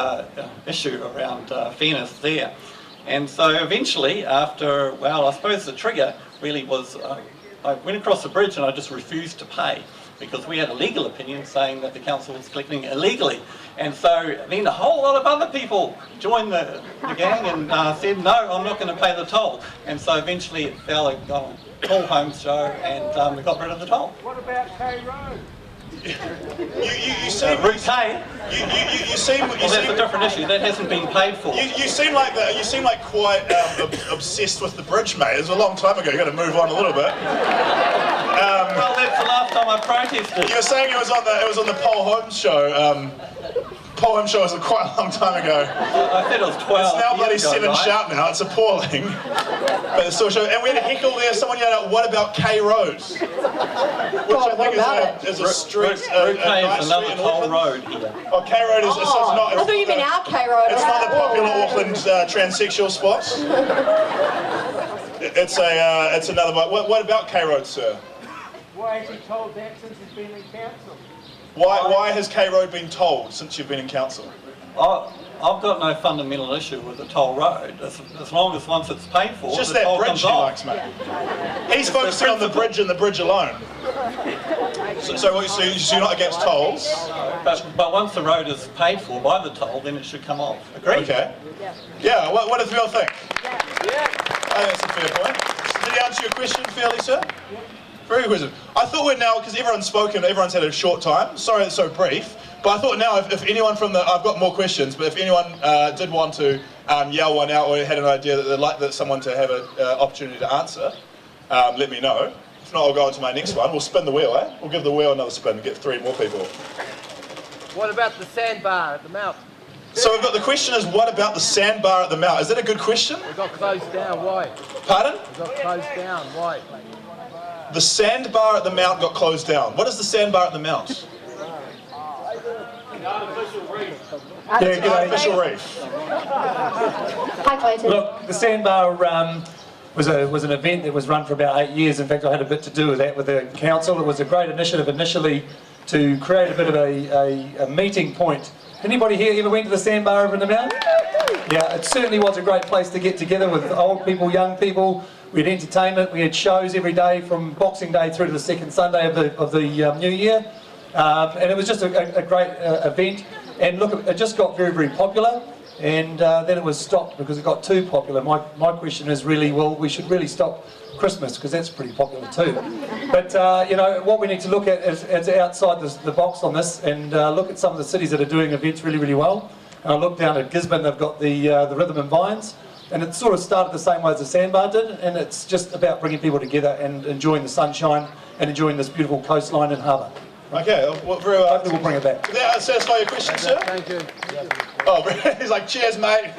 Speaker 12: issue around fairness there. And so eventually, after, well, I suppose the trigger really was, I went across the bridge and I just refused to pay, because we had a legal opinion saying that the council was collecting illegally. And so then a whole lot of other people joined the gang and said, no, I'm not going to pay the toll. And so eventually it fell on Paul Holmes' show, and we got rid of the toll.
Speaker 4: What about K Road?
Speaker 1: You seem
Speaker 12: Route K.
Speaker 1: You seem.
Speaker 12: Well, that's a different issue. That hasn't been paid for.
Speaker 1: You seem like quite obsessed with the bridge, mate. It was a long time ago. You got to move on a little bit.
Speaker 12: Well, that's the last time I protested.
Speaker 1: You were saying it was on the Paul Holmes show. Paul Holmes show was quite a long time ago.
Speaker 12: I said it was 12.
Speaker 1: It's now bloody
Speaker 12: years ago,
Speaker 1: 7
Speaker 12: right?
Speaker 1: sharp now. It's appalling. But it's still show. And we had a heckle there. Someone yelled out, "What about K Road?" Which I think is a street.
Speaker 12: Route K is another toll road here.
Speaker 1: Oh, K Road is. It's not.
Speaker 2: I thought you meant our K Road.
Speaker 1: It's not a popular Auckland transsexual spot. It's another one. What about K Road, sir?
Speaker 4: Why has he told that since he's been in council?
Speaker 1: Why has K Road been told since you've been in council?
Speaker 12: I've got no fundamental issue with the toll road, as long as once it's paid for,
Speaker 1: It's just
Speaker 12: the
Speaker 1: that
Speaker 12: toll
Speaker 1: bridge
Speaker 12: comes
Speaker 1: he
Speaker 12: off.
Speaker 1: likes, mate. He's focusing on the bridge and the bridge alone. So you're not against tolls?
Speaker 12: But once the road is paid for by the toll, then it should come off. Agreed?
Speaker 1: Okay. Yeah, what does Phil think? I think that's a fair point. Did he answer your question fairly, sir? Very good. I thought we're now, because everyone's spoken, everyone's had a short time. Sorry it's so brief. But I thought now, if anyone from I've got more questions, but if anyone did want to yell one out or had an idea that they'd like someone to have an opportunity to answer, let me know. If not, I'll go on to my next one. We'll spin the wheel, eh? We'll give the wheel another spin and get 3 more people.
Speaker 4: What about the sandbar at the mouth?
Speaker 1: So we've got the question is, what about the sandbar at the Mount? Is that a good question?
Speaker 7: It got closed down, why?
Speaker 1: Pardon?
Speaker 7: It got closed down, why?
Speaker 1: The sandbar at the Mount got closed down. What is the sandbar at the Mount?
Speaker 14: Yeah, good
Speaker 1: artificial reef.
Speaker 2: Hi, Clayton.
Speaker 14: Look, the sandbar was an event that was run for about 8 years. In fact, I had a bit to do with that with the council. It was a great initiative initially to create a bit of a meeting point. Anybody here ever went to the sandbar over in the Mount? Yeah, it certainly was a great place to get together with old people, young people. We had entertainment, we had shows every day from Boxing Day through to the second Sunday of the New Year. And it was just a great event. And look, it just got very, very popular. And then it was stopped because it got too popular. My question is really, well, we should really stop Christmas because that's pretty popular too. But you know, what we need to look at is outside the box on this and look at some of the cities that are doing events really, really well. And I look down at Gisborne, they've got the Rhythm and Vines, and it sort of started the same way as the sandbar did, and it's just about bringing people together and enjoying the sunshine and enjoying this beautiful coastline and harbour.
Speaker 1: Okay, well, very well.
Speaker 14: Hopefully we'll bring it back.
Speaker 1: Did that satisfy your question, sir?
Speaker 7: Thank you.
Speaker 1: Oh, he's like, cheers, mate.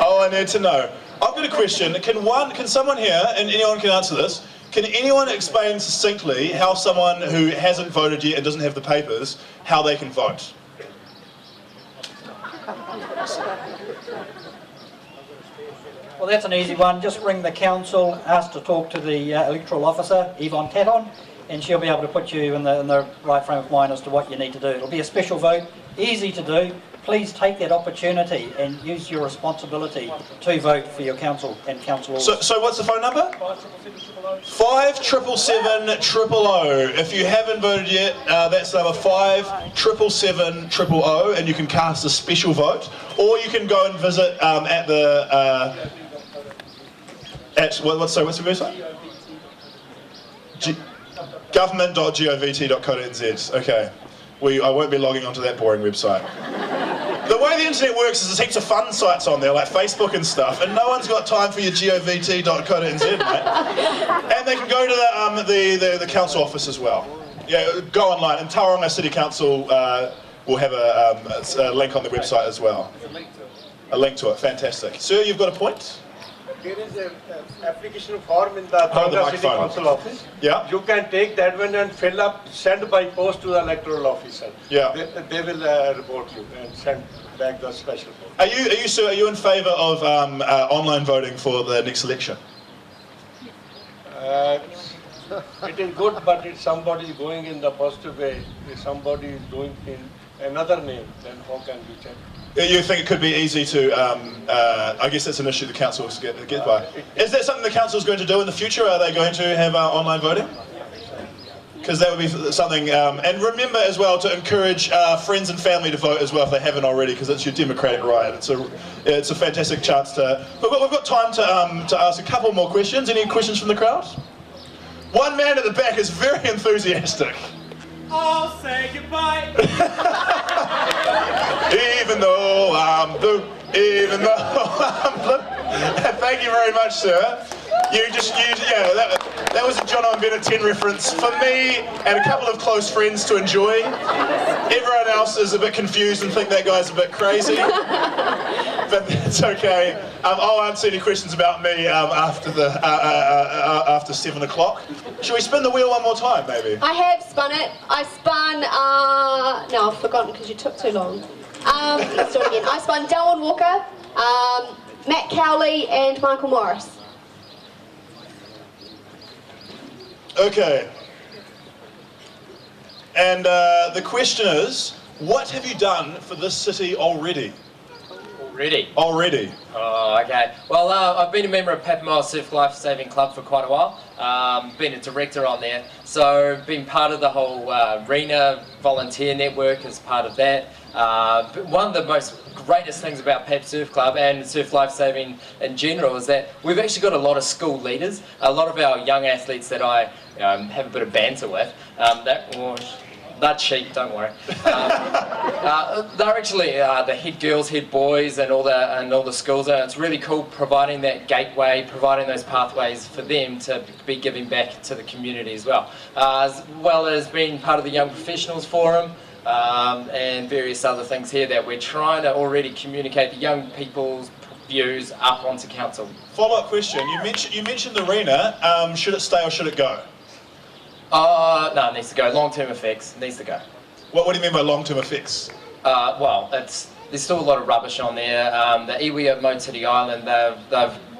Speaker 1: Oh, I need to know. I've got a question. Can someone here, and anyone can answer this, can anyone explain succinctly how someone who hasn't voted yet and doesn't have the papers, how they can vote?
Speaker 23: Well, that's an easy one. Just ring the council, ask to talk to the electoral officer, Yvonne Taton, and she'll be able to put you in the right frame of mind as to what you need to do. It'll be a special vote, easy to do. Please take that opportunity and use your responsibility to vote for your council and council orders.
Speaker 1: So what's the phone number? 577 000. If you haven't voted yet, that's number 577 000, and you can cast a special vote, or you can go and visit at the what's the website? Government.govt.co.nz. Okay, I won't be logging onto that boring website. The way the internet works is there's heaps of fun sites on there, like Facebook and stuff, and no one's got time for your govt.co.nz, mate. And they can go to the council office as well. Yeah, go online, and Tauranga City Council will have a link on the website as well. A link to it, fantastic. Sir, you've got a point?
Speaker 16: There is an application form in the Tauranga City Council office.
Speaker 1: Yeah.
Speaker 16: You can take that one and fill up, send by post to the electoral officer.
Speaker 1: Yeah.
Speaker 16: They will report you and send back the special vote.
Speaker 1: Are you in favour of online voting for the next election?
Speaker 16: It is good, but if somebody is going in the positive way, if somebody is doing in another name, then how can we check?
Speaker 1: You think it could be easy to, I guess that's an issue the council has to get by. Is that something the council is going to do in the future? Are they going to have online voting? Because that would be something, and remember as well to encourage friends and family to vote as well if they haven't already, because it's your democratic right. It's a fantastic chance to. We've got time to ask a couple more questions. Any questions from the crowd? One man at the back is very enthusiastic.
Speaker 15: I'll say goodbye.
Speaker 1: Even though I'm blue, even though I'm blue. Thank you very much, sir. That was a John Owen Bennett 10 reference for me and a couple of close friends to enjoy. Everyone else is a bit confused and think that guy's a bit crazy. But that's okay. I'll answer any questions about me after 7 o'clock. Should we spin the wheel one more time, maybe?
Speaker 2: I have spun it. I spun, no, I've forgotten because you took too long. Let's do it again. I spun Darwin Walker, Matt Cowley and Michael Morris.
Speaker 1: Okay. And the question is, what have you done for this city already? Already.
Speaker 24: Oh, okay. Well, I've been a member of Papamoa Surf Life Saving Club for quite a while. Been a director on there. So, been part of the whole RENA volunteer network as part of that. One of the most greatest things about Pap Surf Club and Surf Life Saving in general is that we've actually got a lot of school leaders, a lot of our young athletes that I have a bit of banter with. That sheep, don't worry. They're actually the head girls, head boys, and all the schools, and it's really cool providing that gateway, providing those pathways for them to be giving back to the community as well as being part of the Young Professionals Forum. and various other things here that we're trying to already communicate the young people's views up onto council.
Speaker 1: Follow-up question. You mentioned the arena. Should it stay or should it go?
Speaker 24: No, it needs to go. Long-term effects, needs to go.
Speaker 1: What do you mean by long-term effects?
Speaker 24: Well, there's still a lot of rubbish on there. The iwi of Mount City Island,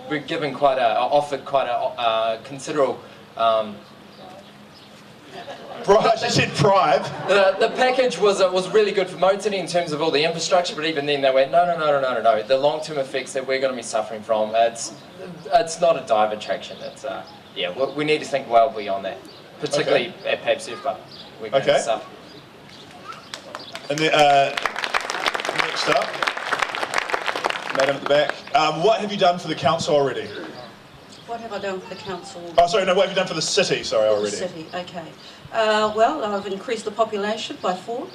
Speaker 24: we've given offered quite a considerable.
Speaker 1: I said bribe.
Speaker 24: The package was really good for Mount City in terms of all the infrastructure, but even then they went no. The long-term effects that we're going to be suffering from, it's not a dive attraction. It's we need to think well beyond that, particularly at Pab Surf Club. We're going to suffer.
Speaker 1: And then, next up, madam at the back. What have you done for the council already?
Speaker 17: What have I done for the council?
Speaker 1: Oh, sorry, no, what have you done for the city, sorry, already?
Speaker 17: The city, okay. Well, I've increased the population by 4.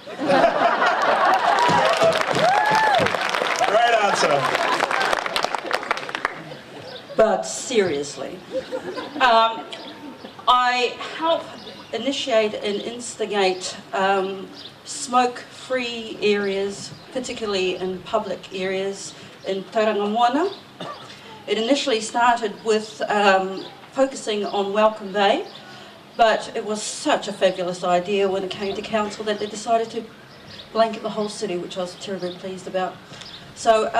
Speaker 1: Great answer.
Speaker 17: But seriously, I help initiate and instigate smoke-free areas, particularly in public areas in Tauranga. It initially started with focusing on Welcome Bay, but it was such a fabulous idea when it came to council that they decided to blanket the whole city, which I was terribly pleased about. So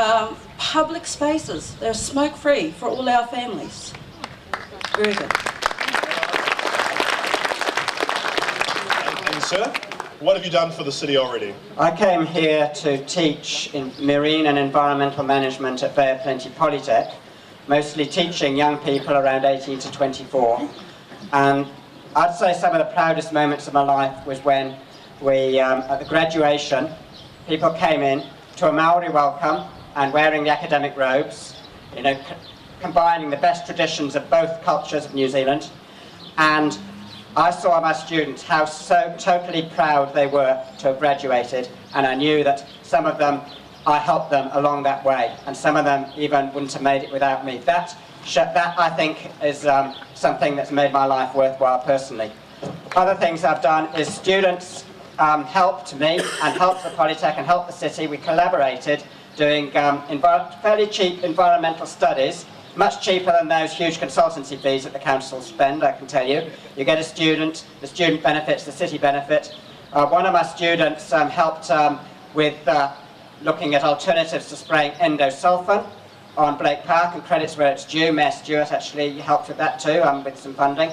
Speaker 17: public spaces, they're smoke-free for all our families. Very good.
Speaker 1: And sir, what have you done for the city already?
Speaker 5: I came here to teach in marine and environmental management at Bay of Plenty Polytech, mostly teaching young people around 18 to 24. And I'd say some of the proudest moments of my life was when we, at the graduation, people came in to a Maori welcome and wearing the academic robes, you know, combining the best traditions of both cultures of New Zealand. And I saw my students how so totally proud they were to have graduated, and I knew that some of them, I helped them along that way, and some of them even wouldn't have made it without me. That I think is something that's made my life worthwhile personally. Other things I've done is students helped me and helped the Polytech and helped the city. We collaborated doing fairly cheap environmental studies, much cheaper than those huge consultancy fees that the council spend, I can tell you. You get a student, the student benefits, the city benefit. One of my students helped with looking at alternatives to spraying endosulfan on Blake Park, and credits where it's due. Mayor Stewart actually helped with that too, with some funding.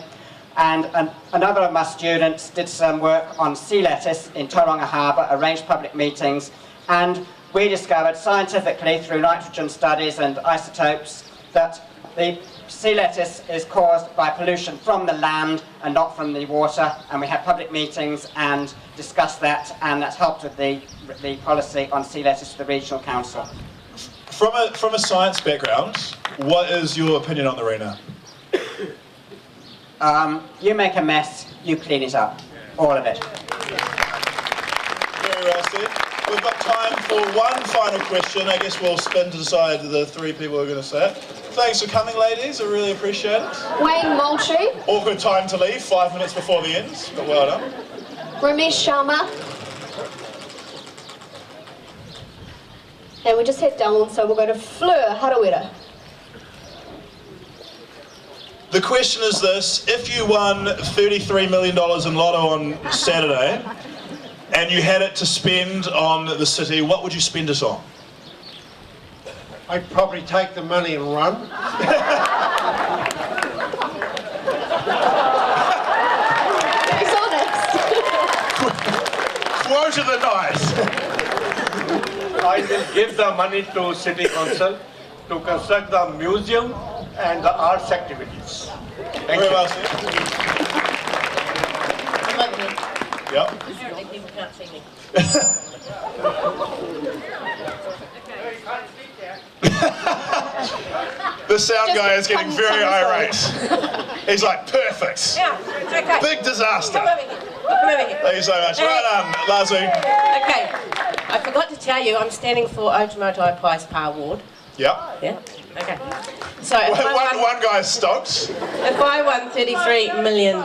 Speaker 5: And another of my students did some work on sea lettuce in Tauranga Harbour, arranged public meetings, and we discovered scientifically through nitrogen studies and isotopes that the sea lettuce is caused by pollution from the land and not from the water, and we had public meetings and discussed that, and that's helped with the policy on sea lettuce to the regional council.
Speaker 1: From a science background, what is your opinion on the arena?
Speaker 5: You make a mess, you clean it up, all of it.
Speaker 1: Very well said. We've got time for one final question. I guess we'll spin to decide the 3 people who are going to say it. Thanks for coming, ladies. I really appreciate it.
Speaker 2: Wayne Mulchy.
Speaker 1: Awkward time to leave, 5 minutes before the end, but well done.
Speaker 2: Ramesh Sharma. And we just had Dylan, so we'll go to Fleur Harawira.
Speaker 1: The question is this: if you won $33 million in lotto on Saturday, and you had it to spend on the city, what would you spend it on?
Speaker 16: I'd probably take the money and run.
Speaker 2: He's honest.
Speaker 1: Quote of the night.
Speaker 16: I will give the money to City Council to construct the museum and the arts activities. Thank you.
Speaker 1: Well said. Yep.
Speaker 8: Apparently people can't see me.
Speaker 1: The sound guy is getting very irate. He's like, perfect.
Speaker 22: Yeah, okay.
Speaker 1: Big disaster.
Speaker 22: Come over here. Come over here.
Speaker 1: Thank you so much. Right on, Lazu.
Speaker 22: Okay, I forgot to tell you, I'm standing for Otamotai Pies Pa Ward.
Speaker 1: Yep.
Speaker 22: Yeah? Okay. So if
Speaker 1: One guy's stoked.
Speaker 22: if I won $33 million,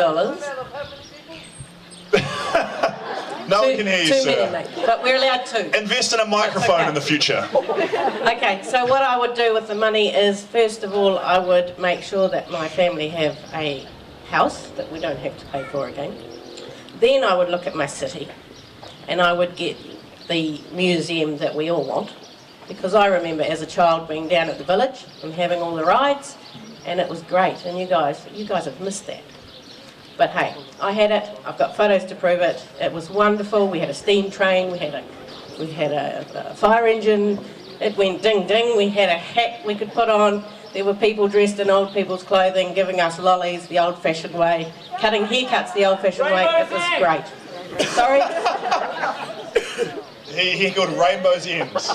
Speaker 1: No No one can hear you,
Speaker 8: Too
Speaker 1: sir.
Speaker 8: many, mate. But we're allowed to.
Speaker 1: Invest in a microphone
Speaker 8: Okay.
Speaker 1: in the future.
Speaker 8: Okay, so what I would do with the money is, first of all, I would make sure that my family have a house that we don't have to pay for again. Then I would look at my city, and I would get the museum that we all want, because I remember as a child being down at the village and having all the rides, and it was great, and you guys have missed that. But hey, I had it, I've got photos to prove it, it was wonderful. We had a steam train, we had a fire engine, it went ding ding, we had a hat we could put on, there were people dressed in old people's clothing giving us lollies the old fashioned way, cutting haircuts the old fashioned way, it was great. Sorry?
Speaker 1: He called Rainbow's Ends.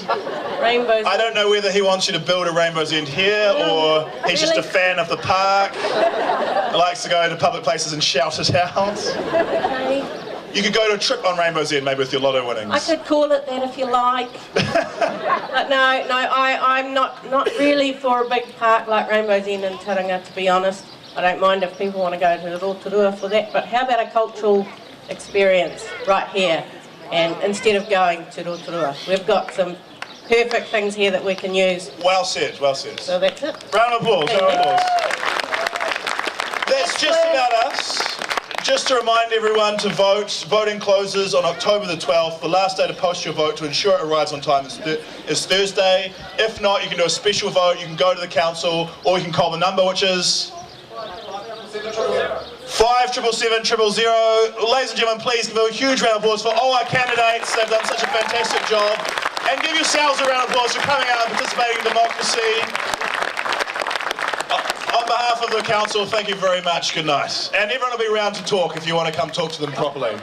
Speaker 8: Rainbows.
Speaker 1: I don't know whether he wants you to build a Rainbow's End here or he's just a fan of the park. He likes to go into public places and shout it out.
Speaker 8: Okay.
Speaker 1: You could go to a trip on Rainbow's End maybe with your lotto winnings.
Speaker 8: I could call it that if you like. But no, I'm not really for a big park like Rainbow's End in Tauranga, to be honest. I don't mind if people want to go to Rotorua for that, but how about a cultural experience right here? And instead of going to Rotorua, we've got some perfect things here that we can use.
Speaker 1: Well said, well said.
Speaker 8: So that's it.
Speaker 1: Round of applause, round of applause. That's just about us. Just to remind everyone to vote, voting closes on October the 12th. The last day to post your vote to ensure it arrives on time is Thursday. If not, you can do a special vote, you can go to the council, or you can call the number, which is 5777000. Ladies and gentlemen, please give a huge round of applause for all our candidates. They've done such a fantastic job. And give yourselves a round of applause for coming out and participating in democracy. On behalf of the council, thank you very much. Good night. And everyone will be around to talk if you want to come talk to them properly.